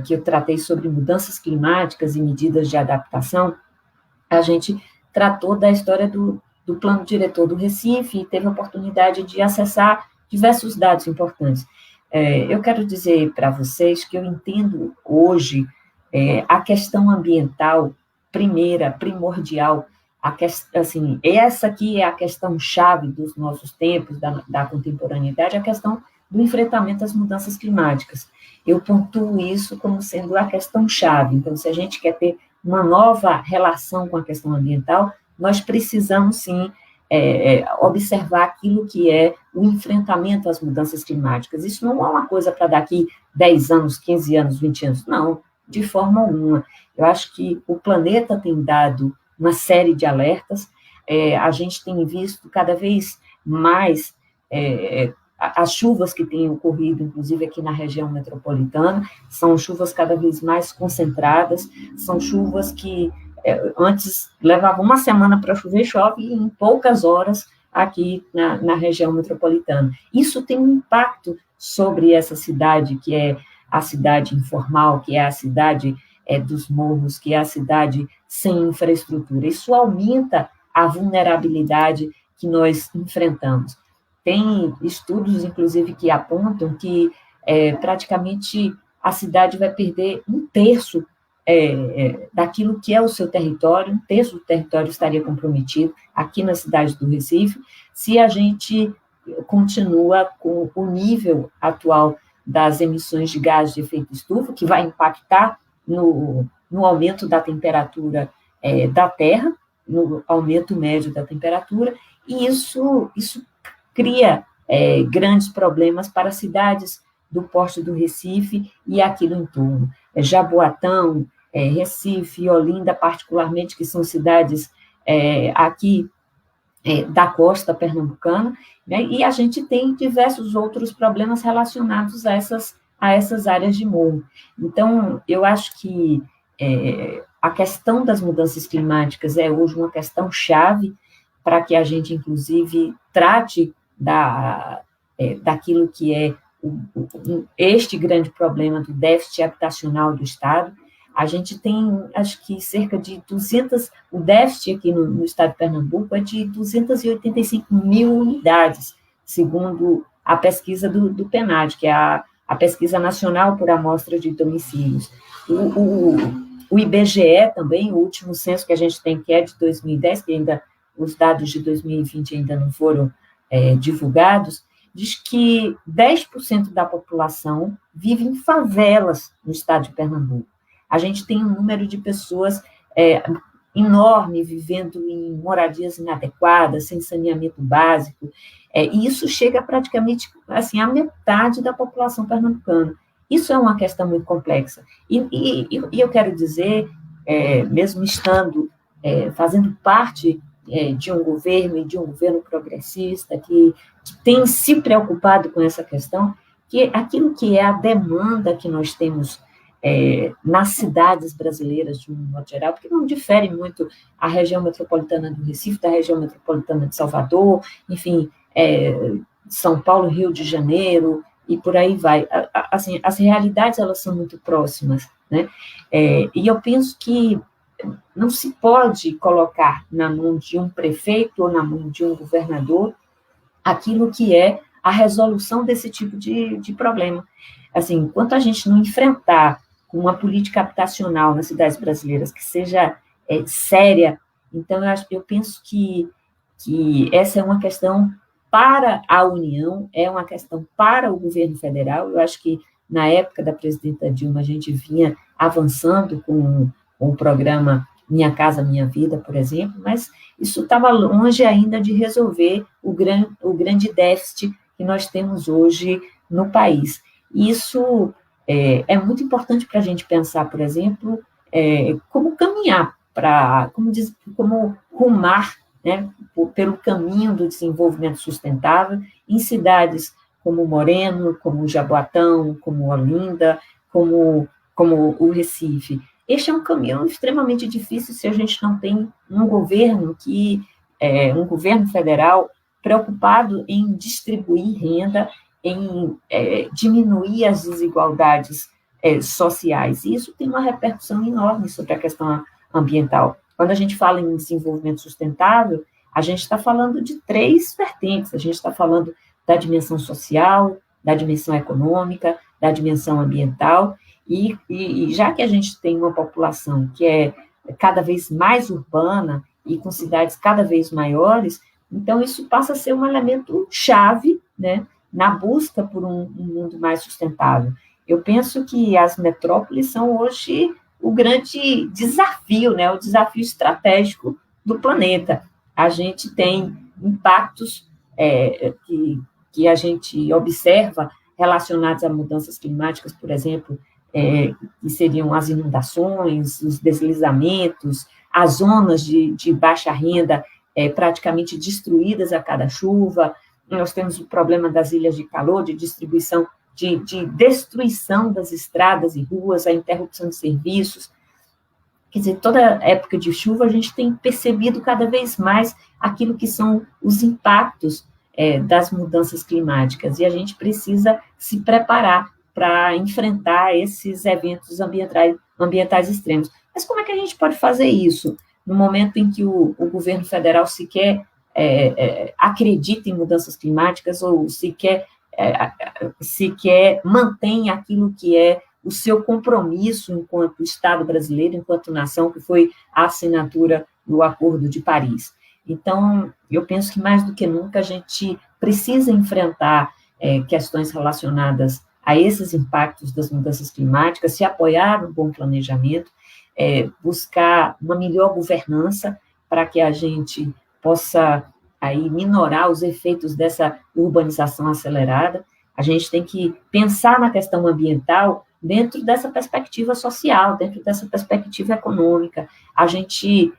que eu tratei sobre mudanças climáticas e medidas de adaptação, a gente tratou da história do plano diretor do Recife e teve a oportunidade de acessar diversos dados importantes. Eu quero dizer para vocês que eu entendo hoje a questão ambiental primordial, assim, essa aqui é a questão-chave dos nossos tempos, da contemporaneidade, a questão do enfrentamento às mudanças climáticas. Eu pontuo isso como sendo a questão-chave. Então, se a gente quer ter uma nova relação com a questão ambiental, nós precisamos, sim, observar aquilo que é o enfrentamento às mudanças climáticas. Isso não é uma coisa para daqui 10 anos, 15 anos, 20 anos, não, de forma alguma. Eu acho que o planeta tem dado uma série de alertas, a gente tem visto cada vez mais as chuvas que têm ocorrido, inclusive aqui na região metropolitana, são chuvas cada vez mais concentradas, são chuvas que antes levavam uma semana para chover, chove em poucas horas aqui na região metropolitana. Isso tem um impacto sobre essa cidade, que é a cidade informal, que é a cidade dos morros, que é a cidade sem infraestrutura. Isso aumenta a vulnerabilidade que nós enfrentamos. Tem estudos, inclusive, que apontam que praticamente a cidade vai perder um terço daquilo que é o seu território, um terço do território estaria comprometido aqui na cidade do Recife, se a gente continua com o nível atual das emissões de gases de efeito estufa, que vai impactar no aumento da temperatura da Terra, no aumento médio da temperatura, e isso cria grandes problemas para cidades do porte do Recife e aqui no entorno. Jaboatão, Recife e Olinda, particularmente, que são cidades aqui da costa pernambucana, né, e a gente tem diversos outros problemas relacionados a essas áreas de morro. Então, eu acho que a questão das mudanças climáticas é hoje uma questão chave para que a gente, inclusive, trate daquilo que é este grande problema do déficit habitacional do Estado. A gente tem, acho que, cerca de 200, o déficit aqui no Estado de Pernambuco é de 285 mil unidades, segundo a pesquisa do PNAD, que é a Pesquisa Nacional por Amostra de Domicílios. O IBGE também, o último censo que a gente tem, que é de 2010, que ainda os dados de 2020 ainda não foram divulgados, diz que 10% da população vive em favelas no Estado de Pernambuco. A gente tem um número de pessoas enorme vivendo em moradias inadequadas, sem saneamento básico, e isso chega praticamente assim, à metade da população pernambucana. Isso é uma questão muito complexa. E eu quero dizer, mesmo estando, fazendo parte de um governo e de um governo progressista que tem se preocupado com essa questão, que aquilo que é a demanda que nós temos nas cidades brasileiras, de um modo geral, porque não difere muito a região metropolitana do Recife, da região metropolitana de Salvador, enfim, São Paulo, Rio de Janeiro, e por aí vai. Assim, as realidades, elas são muito próximas, né? E eu penso que não se pode colocar na mão de um prefeito ou na mão de um governador aquilo que é a resolução desse tipo de problema. Assim, enquanto a gente não enfrentar uma política habitacional nas cidades brasileiras que seja séria, então eu penso que essa é uma questão para a União, é uma questão para o governo federal. Eu acho que na época da presidenta Dilma a gente vinha avançando com o programa Minha Casa Minha Vida, por exemplo, mas isso estava longe ainda de resolver o grande déficit que nós temos hoje no país. Isso é muito importante para a gente pensar, por exemplo, como caminhar como rumar, né, pelo caminho do desenvolvimento sustentável em cidades como Moreno, como Jaboatão, como Olinda, como o Recife. Este é um caminho extremamente difícil se a gente não tem um governo um governo federal preocupado em distribuir renda, em diminuir as desigualdades sociais. E isso tem uma repercussão enorme sobre a questão ambiental. Quando a gente fala em desenvolvimento sustentável, a gente está falando de 3 vertentes. A gente está falando da dimensão social, da dimensão econômica, da dimensão ambiental, e já que a gente tem uma população que é cada vez mais urbana e com cidades cada vez maiores, então isso passa a ser um elemento chave, né, na busca por um mundo mais sustentável. Eu penso que as metrópoles são hoje o grande desafio, né, o desafio estratégico do planeta. A gente tem impactos que a gente observa relacionados a mudanças climáticas, por exemplo, que seriam as inundações, os deslizamentos, as zonas de baixa renda praticamente destruídas a cada chuva. Nós temos o problema das ilhas de calor, de distribuição, de destruição das estradas e ruas, a interrupção de serviços. Quer dizer, toda época de chuva a gente tem percebido cada vez mais aquilo que são os impactos das mudanças climáticas, e a gente precisa se preparar para enfrentar esses eventos ambientais extremos. Mas como é que a gente pode fazer isso no momento em que o governo federal sequer acredita em mudanças climáticas ou sequer mantém aquilo que é o seu compromisso enquanto Estado brasileiro, enquanto nação, que foi a assinatura do Acordo de Paris? Então, eu penso que mais do que nunca a gente precisa enfrentar questões relacionadas a esses impactos das mudanças climáticas, se apoiar no bom planejamento, buscar uma melhor governança para que a gente possa aí minorar os efeitos dessa urbanização acelerada. A gente tem que pensar na questão ambiental dentro dessa perspectiva social, dentro dessa perspectiva econômica. A gente,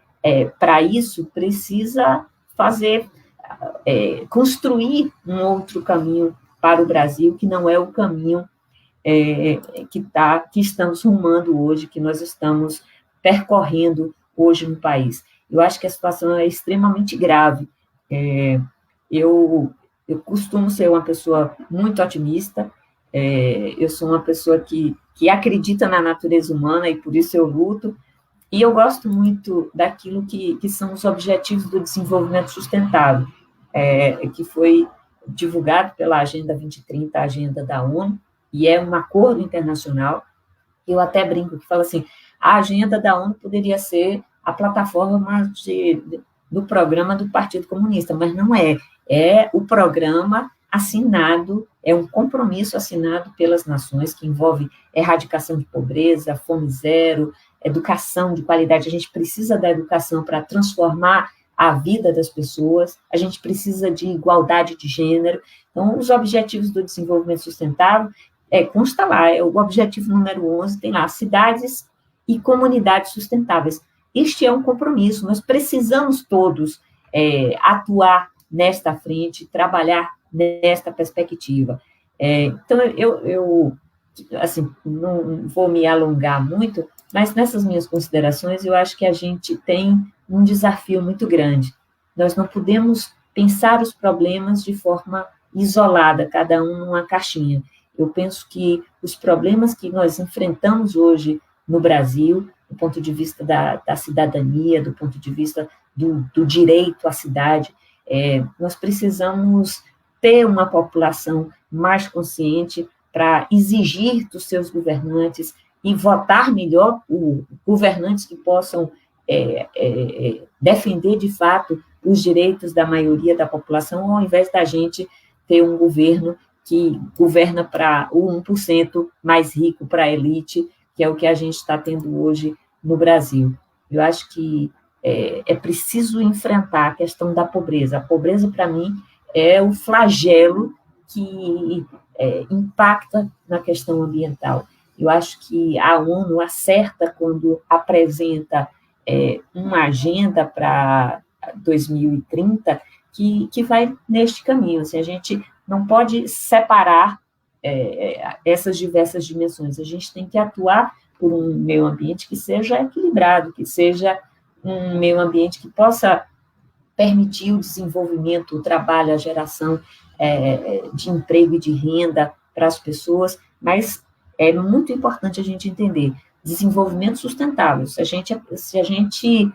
para isso, precisa construir um outro caminho para o Brasil, que não é o caminho que estamos rumando hoje, que nós estamos percorrendo hoje no país. Eu acho que a situação é extremamente grave. Eu costumo ser uma pessoa muito otimista, eu sou uma pessoa que acredita na natureza humana e por isso eu luto, e eu gosto muito daquilo que são os Objetivos do Desenvolvimento Sustentável, que foi divulgado pela Agenda 2030, a agenda da ONU, e é um acordo internacional. Eu até brinco que falo assim, a agenda da ONU poderia ser a plataforma do programa do Partido Comunista, mas não é. É o programa assinado, é um compromisso assinado pelas nações, que envolve erradicação de pobreza, fome zero, educação de qualidade. A gente precisa da educação para transformar a vida das pessoas, a gente precisa de igualdade de gênero. Então, os Objetivos do Desenvolvimento Sustentável, consta lá, o objetivo número 11, tem lá, cidades e comunidades sustentáveis. Este é um compromisso, nós precisamos todos atuar nesta frente, trabalhar nesta perspectiva. Então, eu assim, não vou me alongar muito, mas nessas minhas considerações, eu acho que a gente tem um desafio muito grande. Nós não podemos pensar os problemas de forma isolada, cada um numa caixinha. Eu penso que os problemas que nós enfrentamos hoje no Brasil, do ponto de vista da cidadania, do ponto de vista do direito à cidade, nós precisamos ter uma população mais consciente para exigir dos seus governantes e votar melhor governantes que possam defender, de fato, os direitos da maioria da população, ao invés da gente ter um governo que governa para o 1% mais rico, para a elite, que é o que a gente está tendo hoje no Brasil. Eu acho que é preciso enfrentar a questão da pobreza. A pobreza, para mim, é o flagelo que impacta na questão ambiental. Eu acho que a ONU acerta quando apresenta uma agenda para 2030 que vai neste caminho. Assim, a gente não pode separar essas diversas dimensões. A gente tem que atuar por um meio ambiente que seja equilibrado, que seja um meio ambiente que possa permitir o desenvolvimento, o trabalho, a geração de emprego e de renda para as pessoas, mas é muito importante a gente entender desenvolvimento sustentável. Se a gente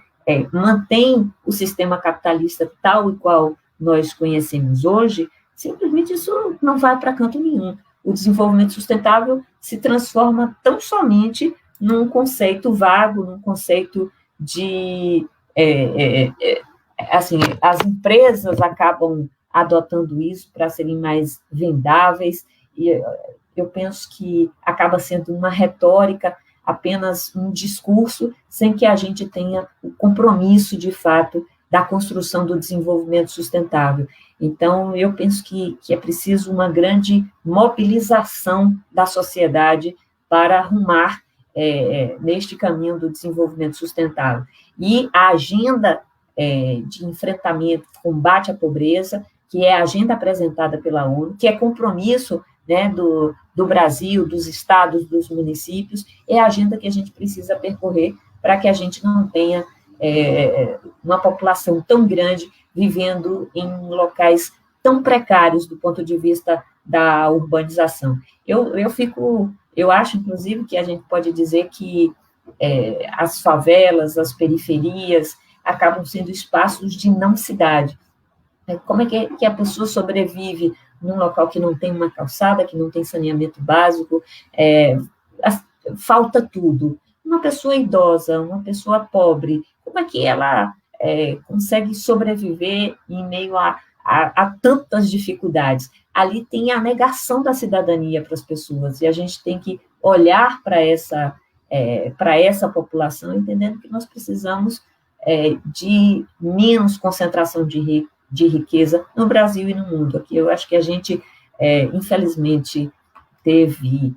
mantém o sistema capitalista tal e qual nós conhecemos hoje, simplesmente isso não vai para canto nenhum. O desenvolvimento sustentável se transforma tão somente num conceito vago, num conceito de assim, as empresas acabam adotando isso para serem mais vendáveis, e eu penso que acaba sendo uma retórica, apenas um discurso, sem que a gente tenha o compromisso, de fato, da construção do desenvolvimento sustentável. Então, eu penso que é preciso uma grande mobilização da sociedade para arrumar neste caminho do desenvolvimento sustentável. E a agenda de enfrentamento, combate à pobreza, que é a agenda apresentada pela ONU, que é compromisso, né, do Brasil, dos estados, dos municípios, é a agenda que a gente precisa percorrer para que a gente não tenha uma população tão grande vivendo em locais tão precários do ponto de vista da urbanização. Eu acho, inclusive, que a gente pode dizer que as favelas, as periferias, acabam sendo espaços de não cidade. Como é que a pessoa sobrevive num local que não tem uma calçada, que não tem saneamento básico, falta tudo. Uma pessoa idosa, uma pessoa pobre, como é que ela consegue sobreviver em meio a tantas dificuldades? Ali tem a negação da cidadania para as pessoas, e a gente tem que olhar para essa população, entendendo que nós precisamos de menos concentração de riqueza no Brasil e no mundo. Aqui eu acho que a gente, infelizmente, teve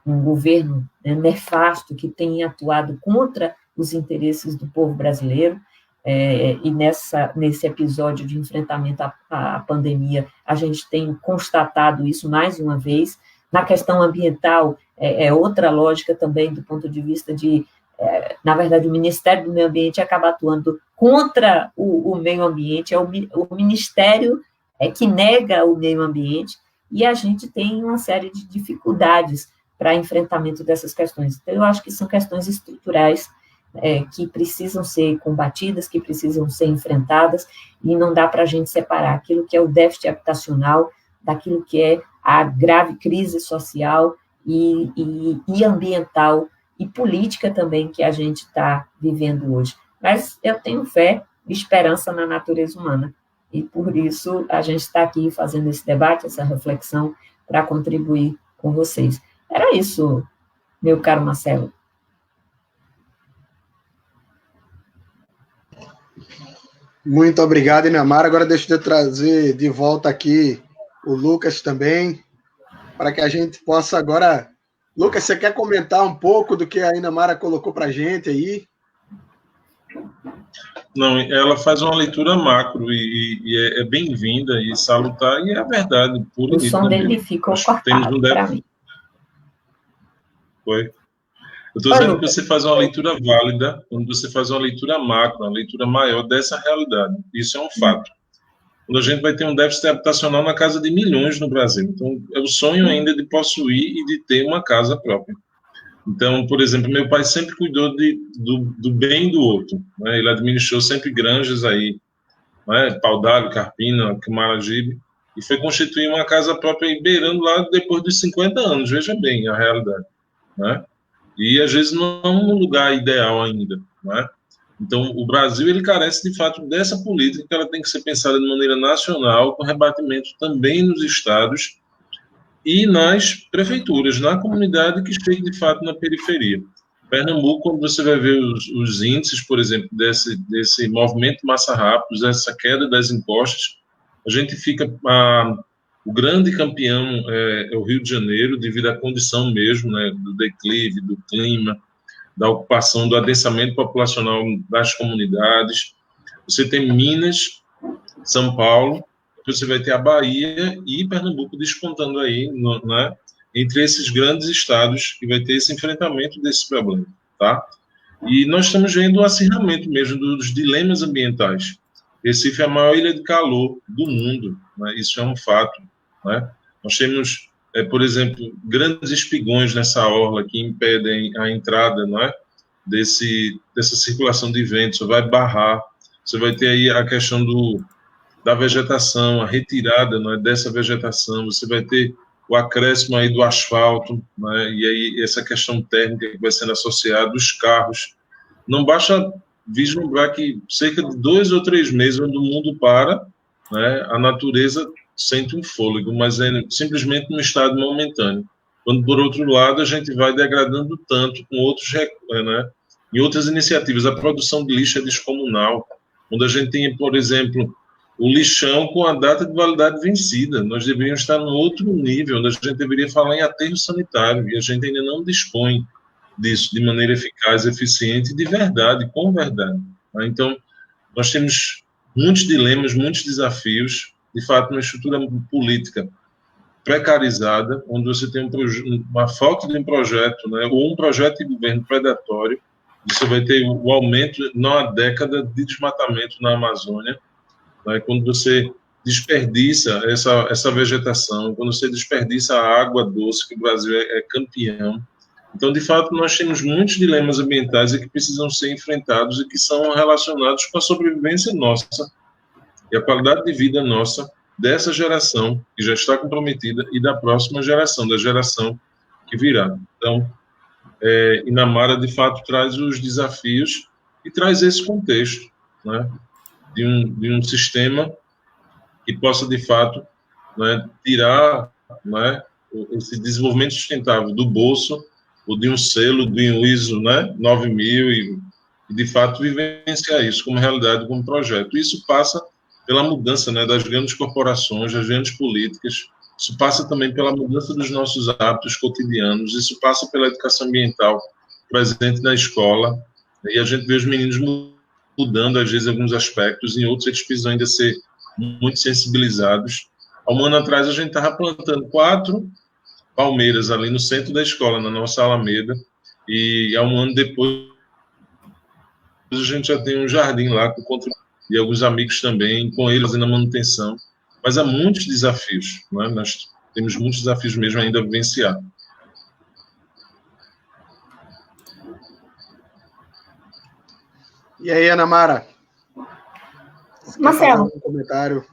um governo nefasto que tem atuado contra os interesses do povo brasileiro, e nesse episódio de enfrentamento à pandemia, a gente tem constatado isso mais uma vez. Na questão ambiental, outra lógica também, do ponto de vista de, na verdade, o Ministério do Meio Ambiente acaba atuando contra o meio ambiente, é o Ministério que nega o meio ambiente, e a gente tem uma série de dificuldades para enfrentamento dessas questões. Então, eu acho que são questões estruturais que precisam ser combatidas, que precisam ser enfrentadas, e não dá para a gente separar aquilo que é o déficit habitacional daquilo que é a grave crise social e ambiental e política também que a gente está vivendo hoje. Mas eu tenho fé e esperança na natureza humana, e por isso a gente está aqui fazendo esse debate, essa reflexão, para contribuir com vocês. Era isso, meu caro Marcelo. Muito obrigado, Inamara. Agora deixa eu trazer de volta aqui o Lucas também, para que a gente possa agora... Lucas, você quer comentar um pouco do que a Inamara colocou para a gente aí? Não, ela faz uma leitura macro e é bem-vinda e salutar, e é a verdade pura. O som dele ficou cortado para mim. Foi. Eu estou dizendo que você faz uma leitura válida quando você faz uma leitura macro, uma leitura maior dessa realidade. Isso é um fato. Quando a gente vai ter um déficit habitacional na casa de milhões no Brasil. Então, é o sonho ainda de possuir e de ter uma casa própria. Então, por exemplo, meu pai sempre cuidou do bem do outro, né? Ele administrou sempre granjas aí, né? Pau d'Alho, Carpina, Camaragibe, e foi constituir uma casa própria em Beirando lá depois dos 50 anos, veja bem a realidade, né? E às vezes não é um lugar ideal ainda, né? Então, o Brasil, ele carece de fato dessa política, que ela tem que ser pensada de maneira nacional, com rebatimento também nos estados e nas prefeituras, na comunidade que chegue de fato na periferia. Pernambuco, quando você vai ver os índices, por exemplo, desse movimento massa rápido, dessa queda das encostas, a gente fica... O grande campeão é o Rio de Janeiro, devido à condição mesmo, né, do declive, do clima, da ocupação, do adensamento populacional das comunidades. Você tem Minas, São Paulo, você vai ter a Bahia e Pernambuco despontando aí, né, entre esses grandes estados que vai ter esse enfrentamento desse problema, tá? E nós estamos vendo o acirramento mesmo dos dilemas ambientais. Recife é a maior ilha de calor do mundo, né? Isso é um fato, né? Nós temos, por exemplo, grandes espigões nessa orla que impedem a entrada, né, dessa circulação de ventos, vai barrar, você vai ter aí a questão da vegetação, a retirada, né, dessa vegetação, você vai ter o acréscimo aí do asfalto, né, e aí essa questão térmica que vai sendo associada, os carros. Não basta vislumbrar que cerca de 2 ou 3 meses, onde o mundo para, né, a natureza sente um fôlego, mas é simplesmente num estado momentâneo. Quando, por outro lado, a gente vai degradando tanto com outros, né, e outras iniciativas. A produção de lixo é descomunal, onde a gente tem, por exemplo, o lixão com a data de validade vencida. Nós deveríamos estar num outro nível, onde a gente deveria falar em aterro sanitário, e a gente ainda não dispõe disso de maneira eficaz, eficiente e de verdade, com verdade. Então, nós temos muitos dilemas, muitos desafios, de fato, uma estrutura política precarizada, onde você tem uma falta de um projeto, né, ou um projeto de governo predatório. Você vai ter o aumento, não há década, de desmatamento na Amazônia, né, quando você desperdiça essa vegetação, quando você desperdiça a água doce, que o Brasil é campeão. Então, de fato, nós temos muitos dilemas ambientais que precisam ser enfrentados e que são relacionados com a sobrevivência nossa e a qualidade de vida nossa, dessa geração que já está comprometida e da próxima geração, da geração que virá. Então, Inamara, de fato, traz os desafios e traz esse contexto, né, de um sistema que possa, de fato, né, tirar, né, esse desenvolvimento sustentável do bolso, ou de um selo, de um ISO, né, 9000, e de fato vivenciar isso como realidade, como projeto. Isso passa pela mudança, né, das grandes corporações, das grandes políticas. Isso passa também pela mudança dos nossos hábitos cotidianos. Isso passa pela educação ambiental presente na escola. E a gente vê os meninos mudando, às vezes, alguns aspectos, em outros eles precisam ainda ser muito sensibilizados. Há um ano atrás, a gente estava plantando 4 palmeiras ali no centro da escola, na nossa Alameda, e há um ano depois a gente já tem um jardim lá com e alguns amigos também, com eles fazendo a manutenção. Mas há muitos desafios, né? Nós temos muitos desafios mesmo ainda a vivenciar. E aí, Anamara? Marcelo, um comentário?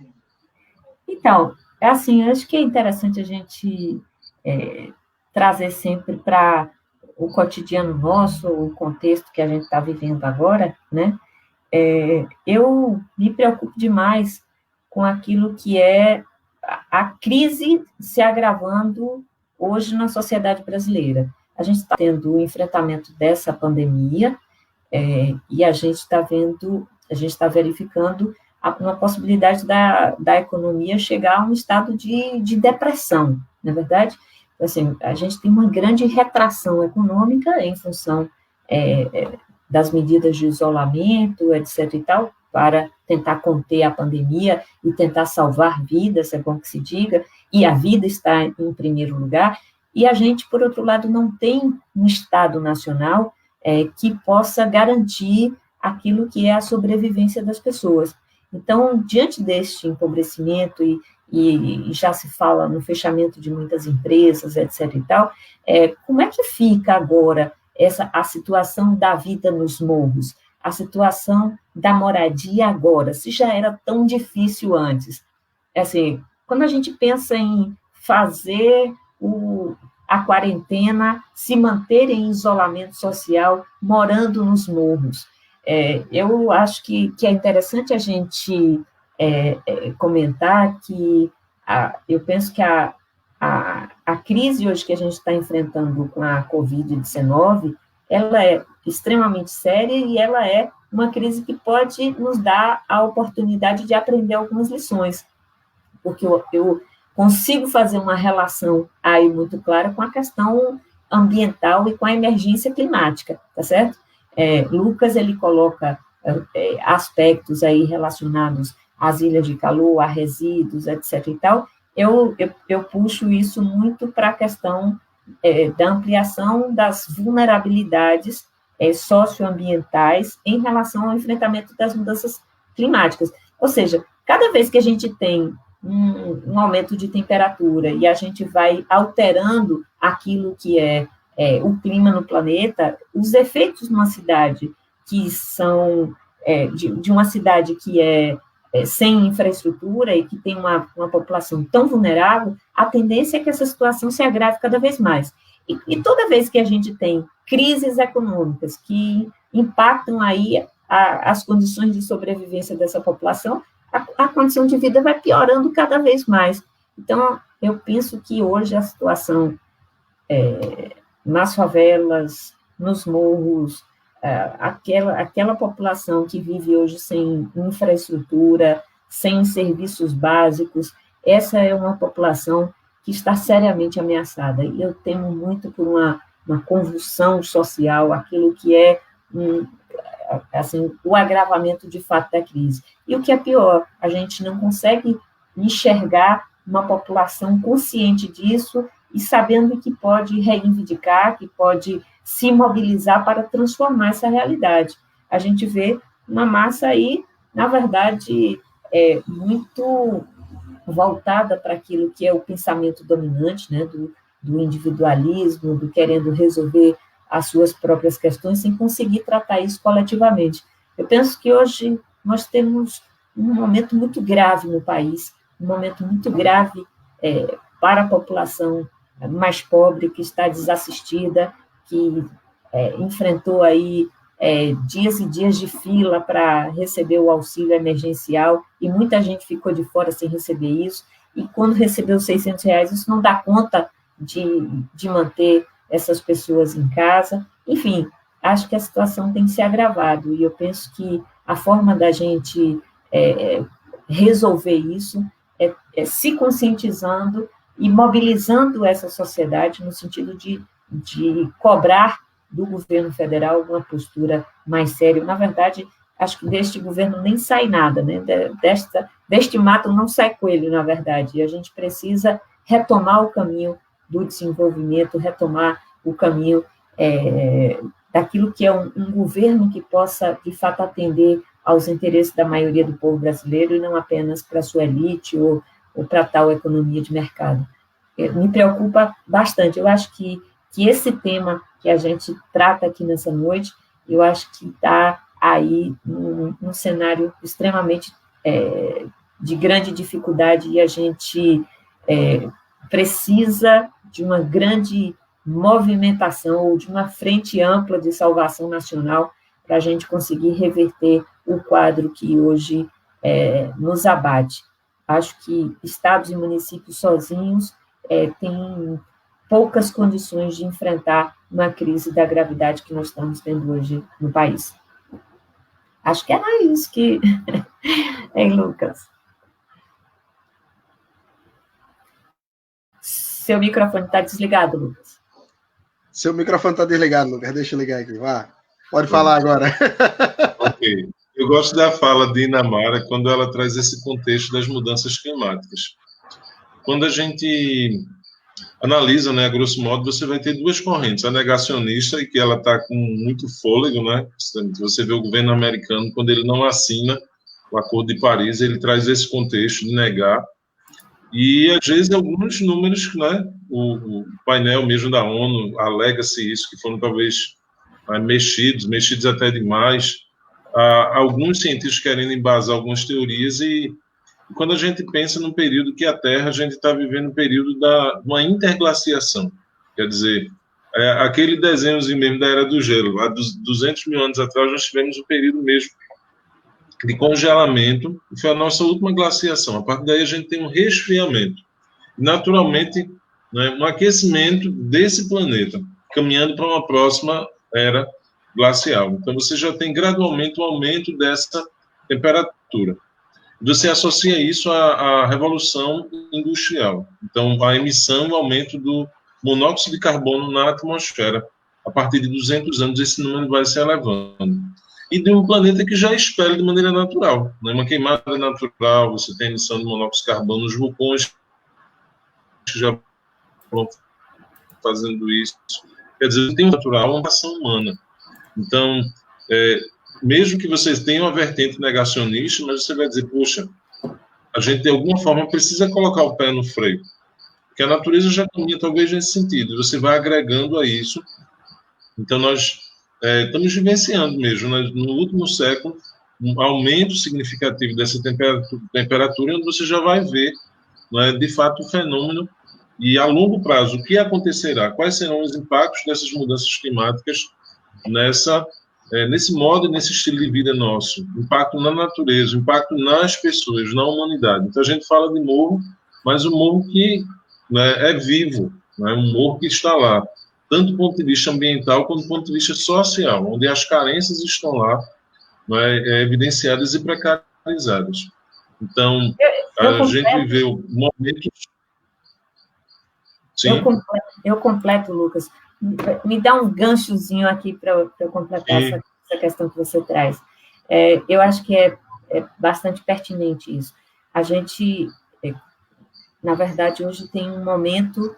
Então, é assim, eu acho que é interessante a gente trazer sempre para o cotidiano nosso, o contexto que a gente está vivendo agora, né? Eu me preocupo demais com aquilo que é a crise se agravando hoje na sociedade brasileira. A gente está tendo o enfrentamento dessa pandemia e a gente está verificando uma possibilidade da economia chegar a um estado de depressão, não é verdade? Assim, a gente tem uma grande retração econômica em função das medidas de isolamento, etc. e tal, para tentar conter a pandemia e tentar salvar vidas, é bom que se diga, e a vida está em primeiro lugar, e a gente, por outro lado, não tem um Estado nacional que possa garantir aquilo que é a sobrevivência das pessoas. Então, diante deste empobrecimento e já se fala no fechamento de muitas empresas, etc. e tal, como é que fica agora a situação da vida nos morros, a situação da moradia agora, se já era tão difícil antes? Assim, quando a gente pensa em fazer a quarentena, se manter em isolamento social, morando nos morros, eu acho que é interessante a gente comentar que eu penso que a crise hoje que a gente está enfrentando com a Covid-19, ela é extremamente séria e ela é uma crise que pode nos dar a oportunidade de aprender algumas lições, porque eu consigo fazer uma relação aí muito clara com a questão ambiental e com a emergência climática, tá certo? Lucas, ele coloca aspectos aí relacionados às ilhas de calor, a resíduos, etc. e tal. Eu puxo isso muito para a questão da ampliação das vulnerabilidades socioambientais em relação ao enfrentamento das mudanças climáticas. Ou seja, cada vez que a gente tem um aumento de temperatura e a gente vai alterando aquilo que é o clima no planeta, os efeitos numa cidade que são de uma cidade que é sem infraestrutura e que tem uma população tão vulnerável, a tendência é que essa situação se agrave cada vez mais. E toda vez que a gente tem crises econômicas que impactam aí as condições de sobrevivência dessa população, a condição de vida vai piorando cada vez mais. Então, eu penso que hoje a situação nas favelas, nos morros, aquela população que vive hoje sem infraestrutura, sem serviços básicos, essa é uma população que está seriamente ameaçada. E eu temo muito por uma convulsão social, aquilo que é assim, o agravamento de fato da crise. E o que é pior, a gente não consegue enxergar uma população consciente disso e sabendo que pode reivindicar, que pode se mobilizar para transformar essa realidade. A gente vê uma massa aí, na verdade, muito voltada para aquilo que é o pensamento dominante, né, do individualismo, do querendo resolver as suas próprias questões sem conseguir tratar isso coletivamente. Eu penso que hoje nós temos um momento muito grave no país, um momento muito grave para a população mais pobre, que está desassistida, que enfrentou aí dias e dias de fila para receber o auxílio emergencial, e muita gente ficou de fora sem receber isso, e quando recebeu R$600, isso não dá conta de manter essas pessoas em casa. Enfim, acho que a situação tem se agravado, e eu penso que a forma da gente resolver isso é se conscientizando e mobilizando essa sociedade no sentido de cobrar do governo federal uma postura mais séria. Na verdade, acho que deste governo nem sai nada, né? Deste mato não sai coelho, na verdade, e a gente precisa retomar o caminho do desenvolvimento, retomar o caminho daquilo que é um governo que possa, de fato, atender aos interesses da maioria do povo brasileiro e não apenas para a sua elite ou para tal economia de mercado. Me preocupa bastante. Eu acho que esse tema que a gente trata aqui nessa noite, eu acho que está aí num cenário extremamente de grande dificuldade, e a gente precisa de uma grande movimentação ou de uma frente ampla de salvação nacional para a gente conseguir reverter o quadro que hoje nos abate. Acho que estados e municípios sozinhos têm poucas condições de enfrentar uma crise da gravidade que nós estamos tendo hoje no país. Acho que era isso que... Hein, Lucas? Seu microfone está desligado, Lucas. Seu microfone está desligado, Lucas. Deixa eu ligar aqui. Vá. Pode falar agora. Ok. Eu gosto da fala de Inamara quando ela traz esse contexto das mudanças climáticas. Quando a gente analisa, né, a grosso modo, você vai ter duas correntes. A negacionista, e que ela está com muito fôlego, né? Você vê o governo americano, quando ele não assina o Acordo de Paris, ele traz esse contexto de negar. E, às vezes, alguns números, né, o painel mesmo da ONU alega-se isso, que foram talvez mexidos até demais. Alguns cientistas querendo embasar algumas teorias, e quando a gente pensa num período que a Terra, a gente está vivendo um período de uma interglaciação, quer dizer, aquele desenhozinho mesmo da Era do Gelo, há 200 mil anos atrás nós tivemos um período mesmo de congelamento, que foi a nossa última glaciação. A partir daí a gente tem um resfriamento, naturalmente, né, um aquecimento desse planeta, caminhando para uma próxima era glacial. Então você já tem gradualmente um aumento dessa temperatura. Você associa isso à Revolução Industrial. Então, a emissão e o aumento do monóxido de carbono na atmosfera. A partir de 200 anos, esse número vai se elevando. E de um planeta que já espelha de maneira natural. Né? Uma queimada natural, você tem emissão de monóxido de carbono nos vulcões, que já vão fazendo isso. Quer dizer, tem um natural, uma ação humana. Então, mesmo que vocês tenham uma vertente negacionista, mas você vai dizer, poxa, a gente de alguma forma precisa colocar o pé no freio, porque a natureza já caminha talvez nesse sentido, você vai agregando a isso. Então nós estamos vivenciando mesmo, né? No último século, um aumento significativo dessa temperatura, onde você já vai ver, né, de fato, o fenômeno. E a longo prazo, o que acontecerá? Quais serão os impactos dessas mudanças climáticas nesse modo e nesse estilo de vida nosso? Impacto na natureza, impacto nas pessoas, na humanidade. Então, a gente fala de morro, mas um morro que, né, é vivo, né, um morro que está lá, tanto do ponto de vista ambiental quanto do ponto de vista social, onde as carências estão lá, né, evidenciadas e precarizadas. Então, a gente viveu momentos... Sim. Eu completo, Lucas. Me dá um ganchozinho aqui para eu completar essa questão que você traz. Eu acho que é bastante pertinente isso. A gente, na verdade, hoje tem um momento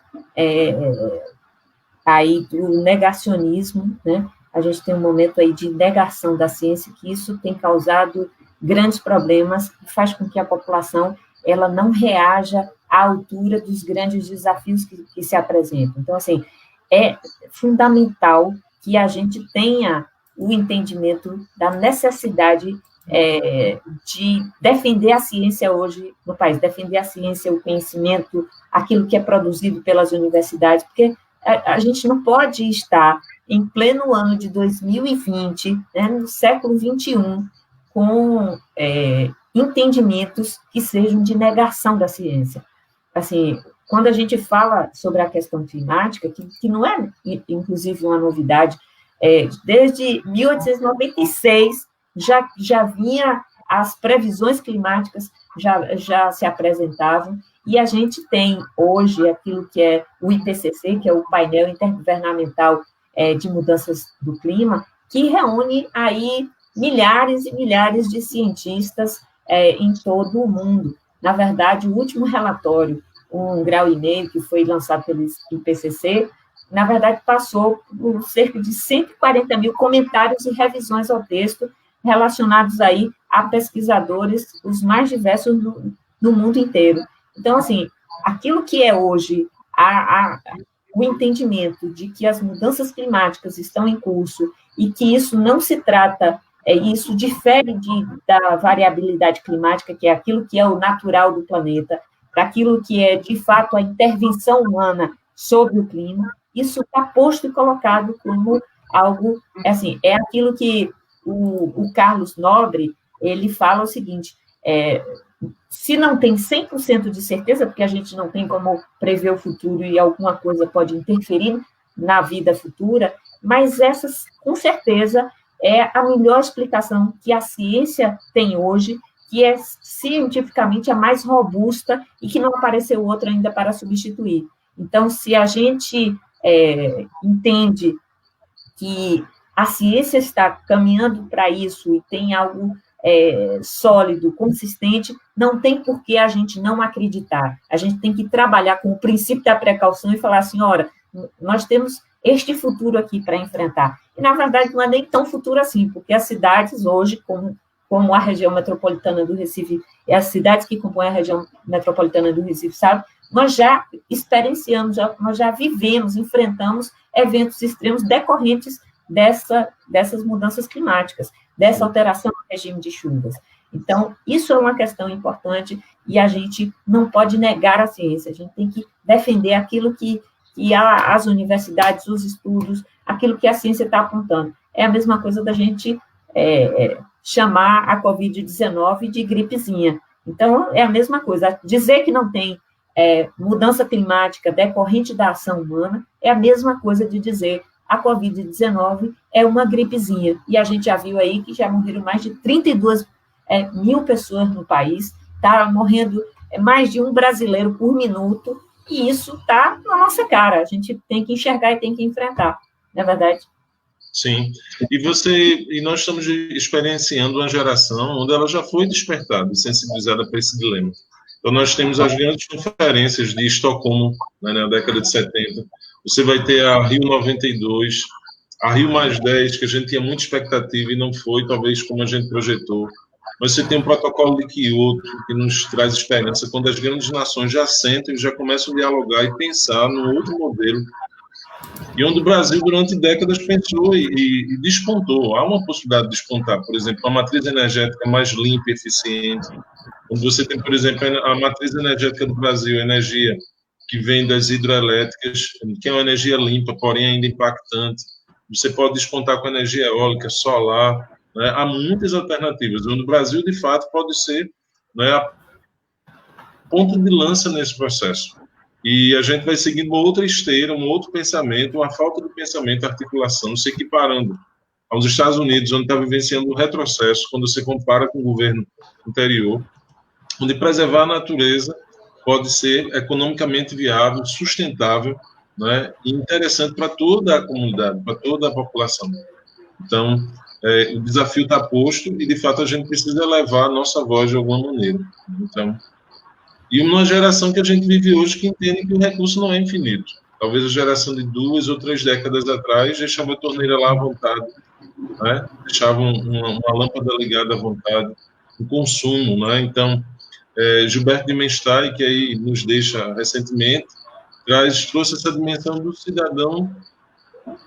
aí do negacionismo, né? A gente tem um momento aí de negação da ciência, que isso tem causado grandes problemas, e faz com que a população ela não reaja à altura dos grandes desafios que se apresentam. Então, assim, é fundamental que a gente tenha o entendimento da necessidade de defender a ciência hoje no país, defender a ciência, o conhecimento, aquilo que é produzido pelas universidades, porque a gente não pode estar em pleno ano de 2020, né, no século XXI, com entendimentos que sejam de negação da ciência. Assim, quando a gente fala sobre a questão climática, que não é, inclusive, uma novidade, desde 1896 já vinha, as previsões climáticas já se apresentavam, e a gente tem hoje aquilo que é o IPCC, que é o painel intergovernamental de mudanças do clima, que reúne aí milhares e milhares de cientistas em todo o mundo. Na verdade, o último relatório, 1,5 grau, que foi lançado pelo IPCC, na verdade, passou por cerca de 140 mil comentários e revisões ao texto relacionados aí a pesquisadores, os mais diversos no mundo inteiro. Então, assim, aquilo que é hoje o entendimento de que as mudanças climáticas estão em curso e que isso não se trata, isso difere da variabilidade climática, que é aquilo que é o natural do planeta, daquilo que é, de fato, a intervenção humana sobre o clima, isso está posto e colocado como algo, assim, é aquilo que o Carlos Nobre, ele fala o seguinte, se não tem 100% de certeza, porque a gente não tem como prever o futuro e alguma coisa pode interferir na vida futura, mas essa, com certeza, é a melhor explicação que a ciência tem hoje, que é cientificamente a mais robusta e que não apareceu outra ainda para substituir. Então, se a gente entende que a ciência está caminhando para isso e tem algo sólido, consistente, não tem por que a gente não acreditar. A gente tem que trabalhar com o princípio da precaução e falar assim, ora, nós temos este futuro aqui para enfrentar. E, na verdade, não é nem tão futuro assim, porque as cidades hoje, como a região metropolitana do Recife, e as cidades que compõem a região metropolitana do Recife, sabe, nós já experienciamos, nós já vivemos, enfrentamos eventos extremos decorrentes dessas mudanças climáticas, dessa alteração do regime de chuvas. Então, isso é uma questão importante e a gente não pode negar a ciência, a gente tem que defender aquilo que as universidades, os estudos, aquilo que a ciência está apontando. É a mesma coisa da gente chamar a Covid-19 de gripezinha. Então, é a mesma coisa. Dizer que não tem mudança climática decorrente da ação humana é a mesma coisa de dizer a Covid-19 é uma gripezinha. E a gente já viu aí que já morreram mais de 32 mil pessoas no país, está morrendo mais de um brasileiro por minuto, e isso está na nossa cara. A gente tem que enxergar e tem que enfrentar, não é verdade? Sim. E nós estamos experienciando uma geração onde ela já foi despertada e sensibilizada para esse dilema. Então, nós temos as grandes conferências de Estocolmo, né, na década de 70. Você vai ter a Rio 92, a Rio +10, que a gente tinha muita expectativa e não foi, talvez, como a gente projetou. Mas você tem um protocolo de Kyoto, que nos traz esperança, quando as grandes nações já sentam e já começam a dialogar e pensar num outro modelo e onde o Brasil, durante décadas, pensou e despontou. Há uma possibilidade de despontar, por exemplo, uma matriz energética mais limpa e eficiente, onde você tem, por exemplo, a matriz energética do Brasil, a energia que vem das hidrelétricas, que é uma energia limpa, porém ainda impactante. Você pode despontar com energia eólica, solar, né? Há muitas alternativas, onde o Brasil, de fato, pode ser, né, a ponta de lança nesse processo. E a gente vai seguindo uma outra esteira, um outro pensamento, uma falta de pensamento, articulação, se equiparando aos Estados Unidos, onde está vivenciando um retrocesso, quando você compara com o governo anterior, onde preservar a natureza pode ser economicamente viável, sustentável, né, e interessante para toda a comunidade, para toda a população. Então, o desafio está posto e, de fato, a gente precisa levar a nossa voz de alguma maneira. Então, e uma geração que a gente vive hoje que entende que o recurso não é infinito. Talvez a geração de 2 ou 3 décadas atrás deixava a torneira lá à vontade, né? Deixava uma lâmpada ligada à vontade, o consumo, né? Então, Gilberto de Menstein, que aí nos deixa recentemente, trouxe essa dimensão do cidadão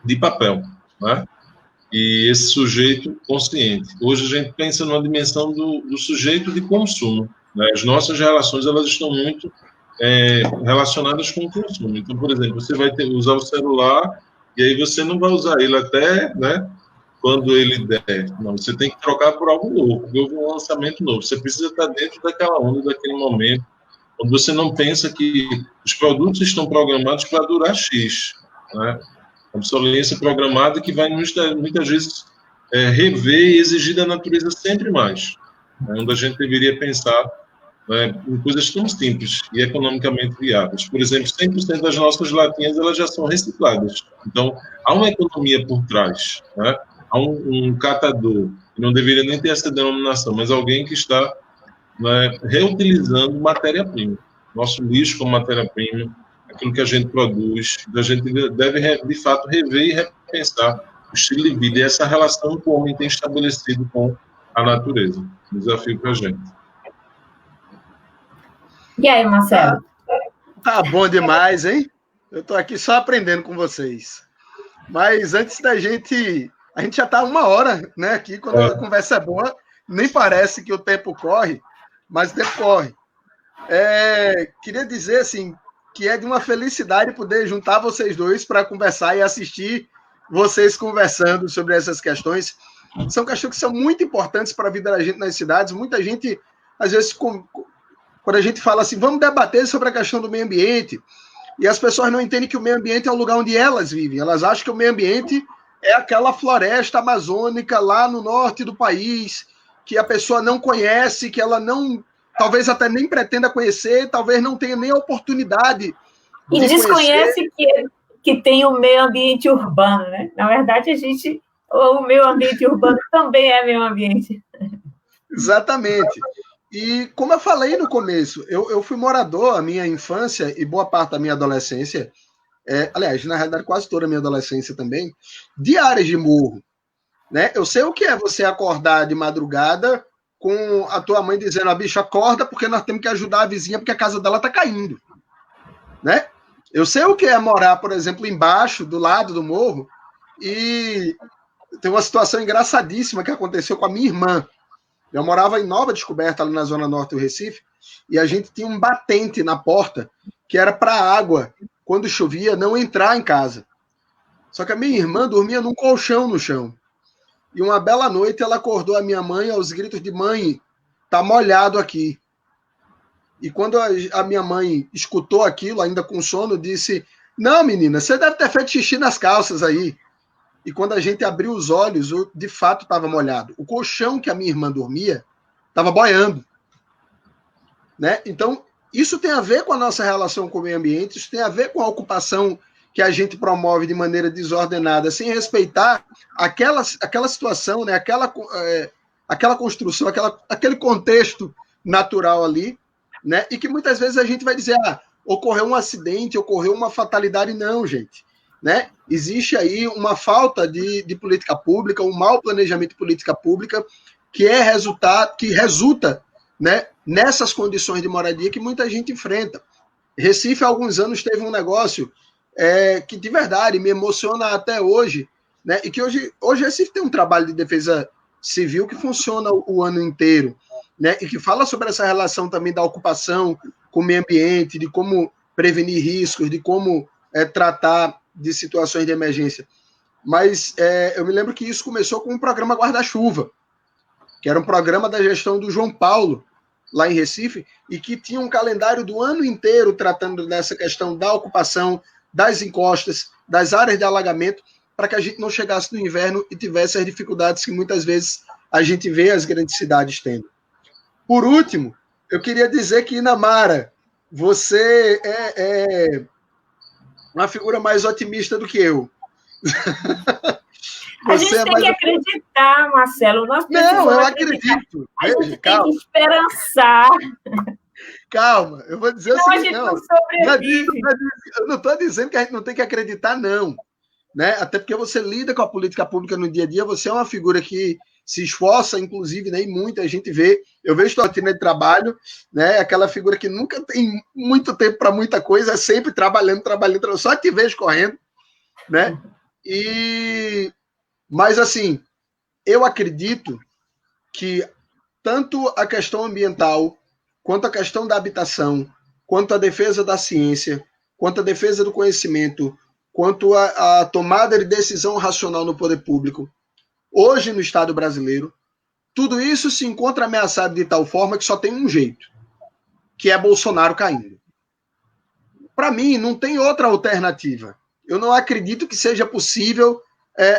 de papel, né? E esse sujeito consciente. Hoje a gente pensa numa dimensão do sujeito de consumo, né? As nossas relações, elas estão muito relacionadas com o consumo. Então, por exemplo, você vai usar o celular e aí você não vai usar ele até, né, quando ele der. Não, você tem que trocar por algo novo, porque houve um lançamento novo. Você precisa estar dentro daquela onda, daquele momento, onde você não pensa que os produtos estão programados para durar X, né? Obsolescência programada que vai, muitas vezes, rever e exigir da natureza sempre mais, né? Onde a gente deveria pensar, né, em coisas tão simples e economicamente viáveis. Por exemplo, 100% das nossas latinhas elas já são recicladas. Então, há uma economia por trás, né? Há um catador, que não deveria nem ter essa denominação, mas alguém que está, né, reutilizando matéria-prima. Nosso lixo como matéria-prima, aquilo que a gente produz, a gente deve, de fato, rever e repensar o estilo de vida e essa relação que o homem tem estabelecido com a natureza. Desafio para a gente. E aí, Marcelo? Tá bom demais, hein? Eu estou aqui só aprendendo com vocês. Mas antes da gente... A gente já está 1 hora, né? Aqui, quando a conversa é boa, nem parece que o tempo corre, mas o tempo corre. Queria dizer, assim, que é de uma felicidade poder juntar vocês dois para conversar e assistir vocês conversando sobre essas questões. São questões que são muito importantes para a vida da gente nas cidades. Muita gente, às vezes, quando a gente fala assim, vamos debater sobre a questão do meio ambiente, e as pessoas não entendem que o meio ambiente é o lugar onde elas vivem. Elas acham que o meio ambiente é aquela floresta amazônica lá no norte do país, que a pessoa não conhece, que ela não, talvez até nem pretenda conhecer, talvez não tenha nem a oportunidade de desconhece que tem o meio ambiente urbano, né? Na verdade, o meio ambiente urbano também é meio ambiente. Exatamente. E como eu falei no começo, eu fui morador a minha infância e boa parte da minha adolescência, aliás, na realidade quase toda a minha adolescência também, de áreas de morro, né? Eu sei o que é você acordar de madrugada com a tua mãe dizendo, bicho, acorda porque nós temos que ajudar a vizinha porque a casa dela está caindo, né? Eu sei o que é morar, por exemplo, embaixo, do lado do morro, e tem uma situação engraçadíssima que aconteceu com a minha irmã. Eu morava em Nova Descoberta, ali na zona norte do Recife, e a gente tinha um batente na porta que era para a água, quando chovia, não entrar em casa. Só que a minha irmã dormia num colchão no chão. E uma bela noite ela acordou a minha mãe aos gritos de mãe, tá molhado aqui. E quando a minha mãe escutou aquilo, ainda com sono, disse, não, menina, você deve ter feito xixi nas calças aí. E quando a gente abriu os olhos, de fato estava molhado. O colchão que a minha irmã dormia estava boiando, né? Então, isso tem a ver com a nossa relação com o meio ambiente, isso tem a ver com a ocupação que a gente promove de maneira desordenada, sem respeitar aquela situação, né? aquela construção, aquele contexto natural ali, né? E que muitas vezes a gente vai dizer, ocorreu um acidente, ocorreu uma fatalidade. Não, gente. Né? Existe aí uma falta de política pública, um mau planejamento de política pública que resulta, né, nessas condições de moradia que muita gente enfrenta. Recife, há alguns anos, teve um negócio que de verdade me emociona até hoje, né? E que hoje Recife tem um trabalho de defesa civil que funciona o ano inteiro, né? E que fala sobre essa relação também da ocupação com o meio ambiente, de como prevenir riscos, de como tratar de situações de emergência. Mas eu me lembro que isso começou com um programa Guarda-Chuva, que era um programa da gestão do João Paulo, lá em Recife, e que tinha um calendário do ano inteiro tratando dessa questão da ocupação, das encostas, das áreas de alagamento, para que a gente não chegasse no inverno e tivesse as dificuldades que muitas vezes a gente vê as grandes cidades tendo. Por último, eu queria dizer que, Inamara, você é uma figura mais otimista do que eu. A gente tem que acreditar, Marcelo. Não, eu acredito. A gente tem que esperançar. Calma, eu vou dizer o seguinte, não. Eu não estou dizendo que a gente não tem que acreditar, não. Né? Até porque você lida com a política pública no dia a dia, você é uma figura que se esforça, inclusive, né? E muita gente vê. Eu vejo sua rotina de trabalho, né? Aquela figura que nunca tem muito tempo para muita coisa, é sempre trabalhando, só te vejo correndo, né? Mas, assim, eu acredito que tanto a questão ambiental, quanto a questão da habitação, quanto a defesa da ciência, quanto a defesa do conhecimento, quanto a tomada de decisão racional no poder público, hoje no Estado brasileiro, tudo isso se encontra ameaçado de tal forma que só tem um jeito, que é Bolsonaro caindo. Para mim, não tem outra alternativa. Eu não acredito que seja possível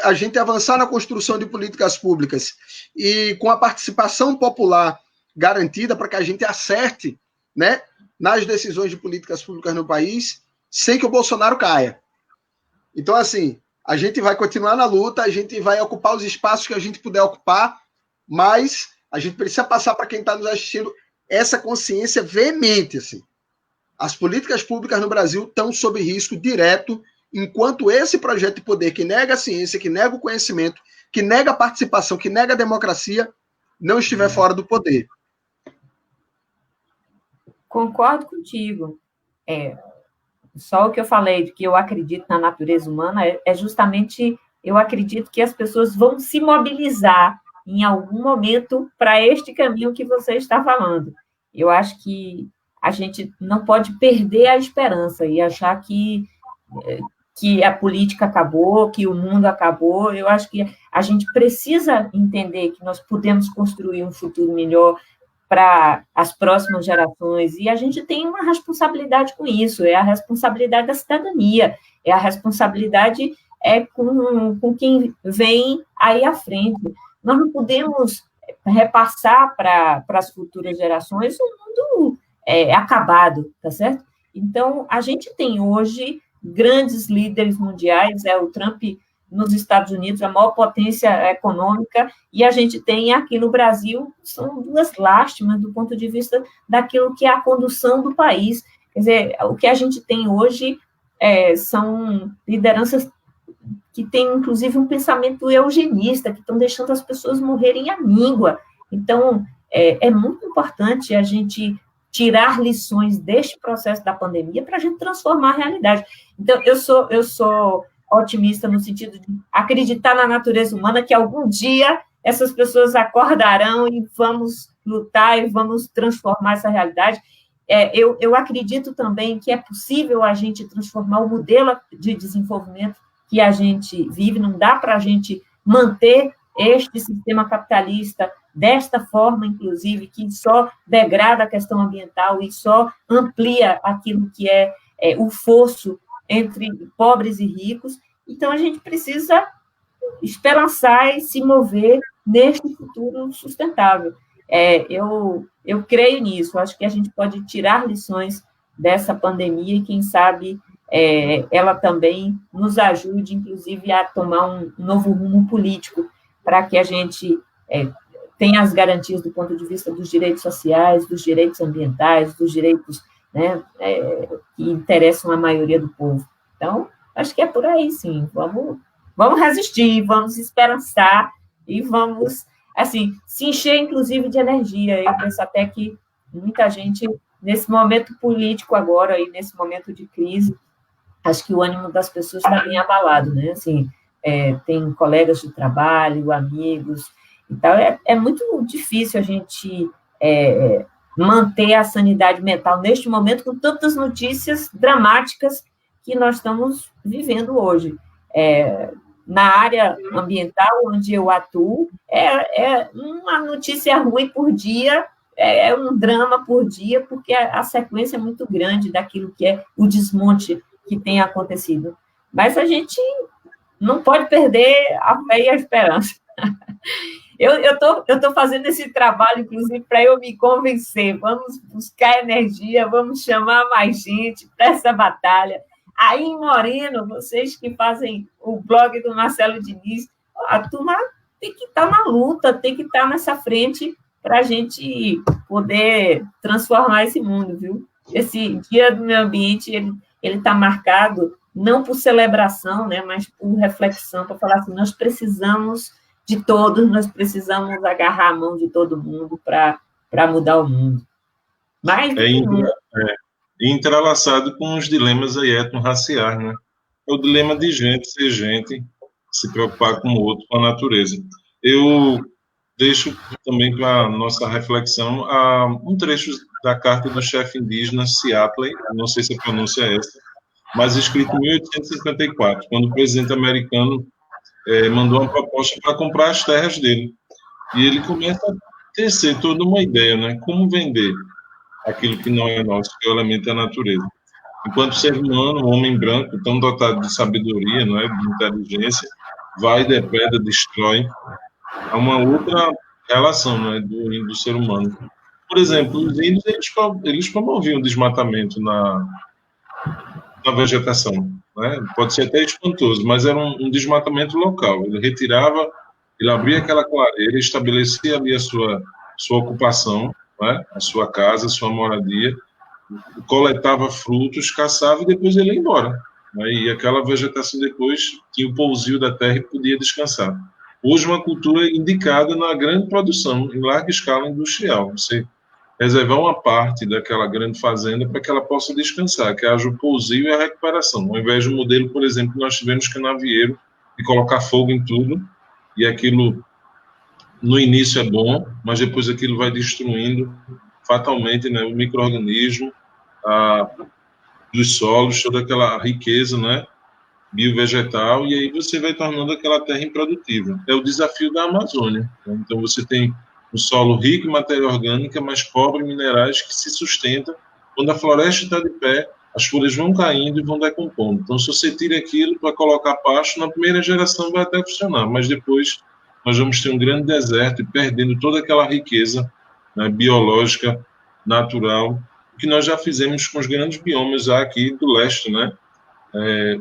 a gente avançar na construção de políticas públicas e com a participação popular garantida para que a gente acerte, né, nas decisões de políticas públicas no país, sem que o Bolsonaro caia. Então, assim, a gente vai continuar na luta, a gente vai ocupar os espaços que a gente puder ocupar, mas a gente precisa passar para quem está nos assistindo essa consciência veemente, assim. As políticas públicas no Brasil estão sob risco direto enquanto esse projeto de poder que nega a ciência, que nega o conhecimento, que nega a participação, que nega a democracia, não estiver fora do poder. Concordo contigo. Só o que eu falei de que eu acredito na natureza humana é justamente, eu acredito que as pessoas vão se mobilizar em algum momento para este caminho que você está falando. Eu acho que a gente não pode perder a esperança e achar que a política acabou, que o mundo acabou. Eu acho que a gente precisa entender que nós podemos construir um futuro melhor para as próximas gerações, e a gente tem uma responsabilidade com isso, é a responsabilidade da cidadania, é a responsabilidade com quem vem aí à frente. Nós não podemos repassar para as futuras gerações um mundo acabado, tá certo? Então, a gente tem hoje grandes líderes mundiais, o Trump nos Estados Unidos, a maior potência econômica, e a gente tem aqui no Brasil, são duas lástimas do ponto de vista daquilo que é a condução do país. Quer dizer, o que a gente tem hoje são lideranças que têm, inclusive, um pensamento eugenista, que estão deixando as pessoas morrerem à míngua. Então, é muito importante a gente tirar lições deste processo da pandemia para a gente transformar a realidade. Então, eu sou otimista no sentido de acreditar na natureza humana, que algum dia essas pessoas acordarão e vamos lutar e vamos transformar essa realidade. Eu acredito também que é possível a gente transformar o modelo de desenvolvimento que a gente vive, não dá para a gente manter este sistema capitalista desta forma, inclusive, que só degrada a questão ambiental e só amplia aquilo que é o fosso entre pobres e ricos. Então, a gente precisa esperançar e se mover neste futuro sustentável. Eu creio nisso, acho que a gente pode tirar lições dessa pandemia e, quem sabe, ela também nos ajude, inclusive, a tomar um novo rumo político, para que a gente tenha as garantias do ponto de vista dos direitos sociais, dos direitos ambientais, dos direitos, né, que interessam a maioria do povo. Então, acho que é por aí, sim. Vamos resistir, vamos esperançar e vamos, assim, se encher, inclusive, de energia. Eu penso até que muita gente, nesse momento político agora, e nesse momento de crise, acho que o ânimo das pessoas está bem abalado, né? Assim, tem colegas de trabalho, amigos e tal. É muito difícil a gente manter a sanidade mental neste momento com tantas notícias dramáticas que nós estamos vivendo hoje. Na área ambiental onde eu atuo, é uma notícia ruim por dia, é um drama por dia, porque a sequência é muito grande daquilo que é o desmonte que tem acontecido. Mas a gente não pode perder a fé e a esperança. Eu tô fazendo esse trabalho, inclusive, para eu me convencer. Vamos buscar energia, vamos chamar mais gente para essa batalha. Aí, em Moreno, vocês que fazem o blog do Marcelo Diniz, a turma tem que estar na luta, tem que estar nessa frente para a gente poder transformar esse mundo, viu? Esse Dia do Meio Ambiente, ele está marcado não por celebração, né, mas por reflexão, para falar assim, nós precisamos de todos, nós precisamos agarrar a mão de todo mundo para mudar o mundo. Mas entrelaçado com os dilemas aí etno-raciais, né? É o dilema de gente ser gente, se preocupar com o outro, com a natureza. Eu deixo também para a nossa reflexão um trecho da carta do chefe indígena Seattle, não sei se a pronúncia é essa, mas escrito em 1854, quando o presidente americano mandou uma proposta para comprar as terras dele. E ele começa a tecer toda uma ideia, né? Como vender aquilo que não é nosso, que é o elemento da natureza. Enquanto ser humano, um homem branco, tão dotado de sabedoria, não é, de inteligência, vai, depreda, destrói. Há uma outra relação, não é, do ser humano. Por exemplo, os índios, eles promoviam o desmatamento na vegetação, né? Pode ser até espantoso, mas era um desmatamento local. Ele retirava, ele abria aquela clareira, estabelecia ali a sua ocupação, né? A sua casa, a sua moradia, coletava frutos, caçava e depois ele ia embora, né? E aquela vegetação depois tinha o pousio da terra e podia descansar. Hoje uma cultura indicada na grande produção, em larga escala industrial. Você reservar uma parte daquela grande fazenda para que ela possa descansar, que haja o pousio e a recuperação. Ao invés do modelo, por exemplo, que nós tivemos canavieiro, de colocar fogo em tudo, e aquilo, no início é bom, mas depois aquilo vai destruindo fatalmente, né, o micro-organismo dos solos, toda aquela riqueza, né, biovegetal, e aí você vai tornando aquela terra improdutível. É o desafio da Amazônia. Então você tem um solo rico em matéria orgânica, mas pobre em minerais que se sustenta. Quando a floresta está de pé, as folhas vão caindo e vão decompondo. Então, se você tira aquilo para colocar pasto, na primeira geração vai até funcionar, mas depois nós vamos ter um grande deserto e perdendo toda aquela riqueza, né, biológica, natural, que nós já fizemos com os grandes biomas aqui do leste, né?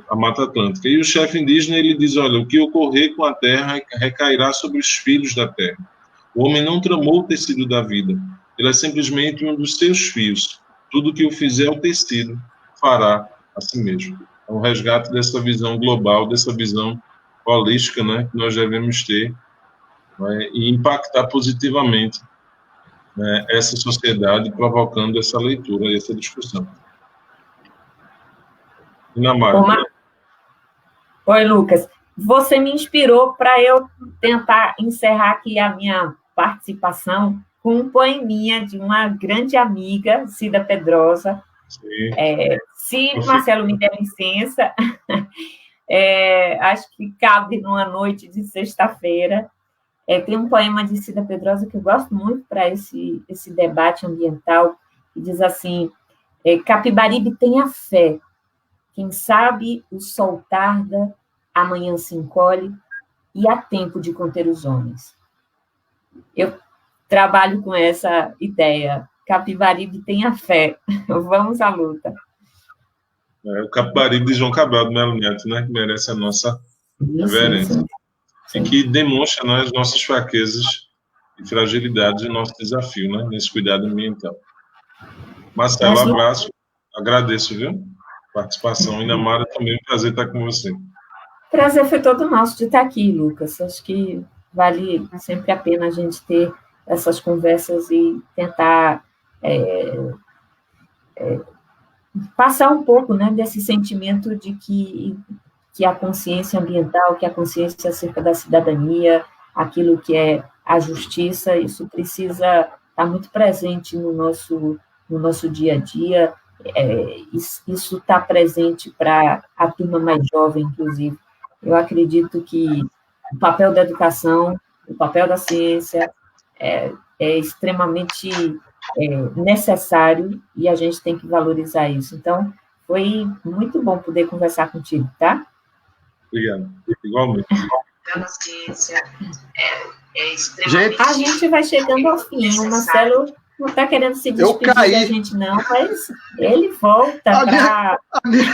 A Mata Atlântica. E o chefe indígena, ele diz, olha, o que ocorrer com a terra recairá sobre os filhos da terra. O homem não tramou o tecido da vida, ele é simplesmente um dos seus fios. Tudo que o fizer o tecido fará a si mesmo. É um resgate dessa visão global, dessa visão holística, né, que nós devemos ter, né, e impactar positivamente, né, essa sociedade, provocando essa leitura, essa discussão. Inamara. Oi, Lucas. Você me inspirou para eu tentar encerrar aqui a minha participação com um poeminha de uma grande amiga, Cida Pedrosa. Se Marcelo me der licença, acho que cabe numa noite de sexta-feira. Tem um poema de Cida Pedrosa que eu gosto muito para esse debate ambiental, que diz assim, Capibaribe tenha fé, quem sabe o sol tarda, amanhã se encolhe, e há tempo de conter os homens. Eu trabalho com essa ideia. Capibaribe tenha fé. Vamos à luta. O Capibaribe de João Cabral do Melo Neto, né, que merece a nossa reverência. E que demonstra, né, as nossas fraquezas e fragilidades e o nosso desafio, né, nesse cuidado ambiental. Marcelo, abraço. Agradeço, viu? Participação. Inamara, também é um prazer estar com você. Prazer foi todo nosso de estar aqui, Lucas. Acho que vale sempre a pena a gente ter essas conversas e tentar passar um pouco, né, desse sentimento de que a consciência ambiental, que a consciência acerca da cidadania, aquilo que é a justiça, isso precisa estar muito presente no nosso dia a dia. Isso está presente para a turma mais jovem, inclusive. Eu acredito que o papel da educação, o papel da ciência é extremamente necessário e a gente tem que valorizar isso. Então, foi muito bom poder conversar contigo, tá? Obrigado. Igualmente. A ciência extremamente... A gente vai chegando ao fim. O Marcelo não está querendo se despedir da gente, não, mas ele volta para...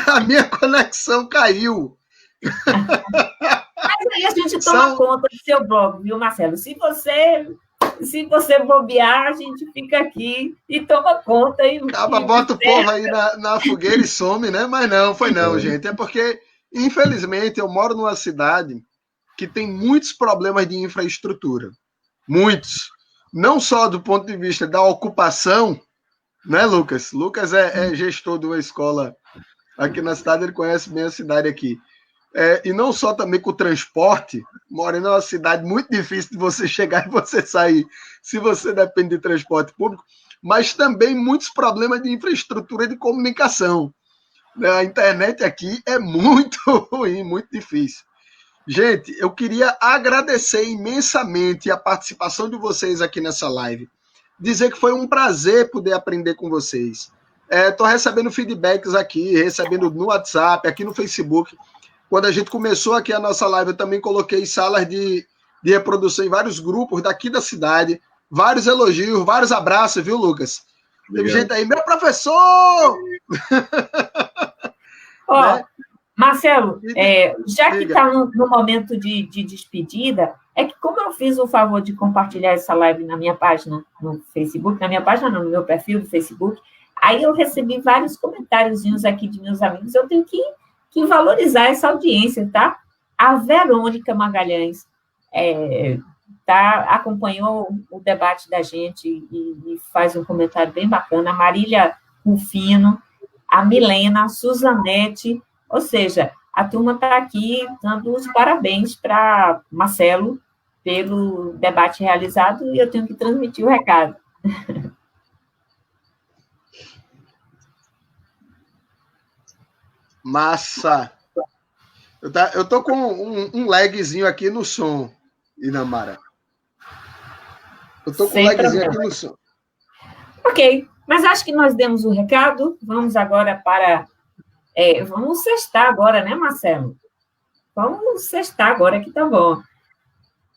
A minha conexão caiu. Mas aí a gente toma conta do seu blog, viu, Marcelo? Se você bobear, a gente fica aqui e toma conta. Bota o povo aí na fogueira e some, né? Mas não, foi não, gente. É porque, infelizmente, eu moro numa cidade que tem muitos problemas de infraestrutura. Muitos. Não só do ponto de vista da ocupação, né, Lucas? Lucas é gestor de uma escola aqui na cidade, ele conhece bem a cidade aqui. E não só também com o transporte, Moreno é uma cidade muito difícil de você chegar e você sair, se você depende de transporte público, mas também muitos problemas de infraestrutura de comunicação. A internet aqui é muito ruim, muito difícil. Gente, eu queria agradecer imensamente a participação de vocês aqui nessa live. Dizer que foi um prazer poder aprender com vocês. Estou recebendo feedbacks aqui, recebendo no WhatsApp, aqui no Facebook. Quando a gente começou aqui a nossa live, eu também coloquei salas de reprodução em vários grupos daqui da cidade. Vários elogios, vários abraços, viu, Lucas? Teve gente aí, meu professor! Né? Marcelo, já que está no momento de despedida, é que como eu fiz o favor de compartilhar essa live na minha página no Facebook, na minha página não, no meu perfil do Facebook, aí eu recebi vários comentáriozinhos aqui de meus amigos, eu tenho que valorizar essa audiência, tá? A Verônica Magalhães acompanhou o debate da gente e faz um comentário bem bacana. A Marília Rufino, a Milena, a Suzanete, ou seja, a turma está aqui dando os parabéns para Marcelo pelo debate realizado e eu tenho que transmitir o recado. Massa! Eu tô com um lagzinho aqui no som, Inamara. Eu tô com um lagzinho aqui no som. Ok, mas acho que nós demos o recado. Vamos agora para... vamos sextar agora, né, Marcelo? Vamos sextar agora, que tá bom.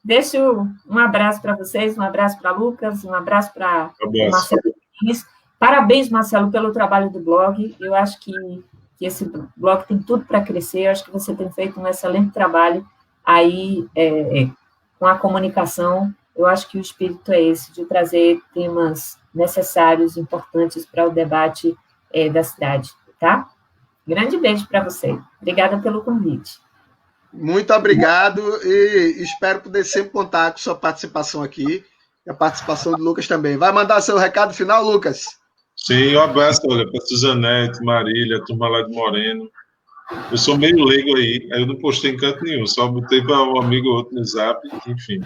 Deixo um abraço para vocês, um abraço para Lucas, um abraço para Marcelo. Parabéns, Marcelo, pelo trabalho do blog. Eu acho que esse blog tem tudo para crescer. Eu acho que você tem feito um excelente trabalho aí com a comunicação. Eu acho que o espírito é esse, de trazer temas necessários, importantes para o debate da cidade, tá? Grande beijo para você. Obrigada pelo convite. Muito obrigado e espero poder sempre contar com sua participação aqui e a participação do Lucas também. Vai mandar seu recado final, Lucas? Sim, um abraço, olha, para Suzanete, Marília, a turma lá de Moreno. Eu sou meio leigo aí eu não postei em canto nenhum, só botei para um amigo ou outro no Zap, enfim.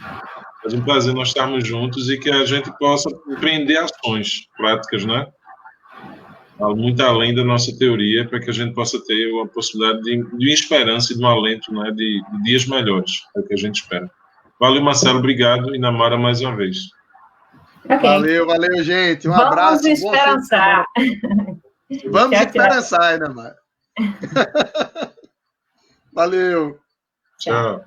É um prazer nós estarmos juntos e que a gente possa empreender ações práticas, né? Muito além da nossa teoria, para que a gente possa ter uma possibilidade de esperança e de um alento, né, de dias melhores, é o que a gente espera. Valeu, Marcelo, obrigado, e Inamara mais uma vez. Okay. Valeu, gente, um abraço. Vamos esperançar. Vamos esperançar, Inamara. Valeu. Tchau.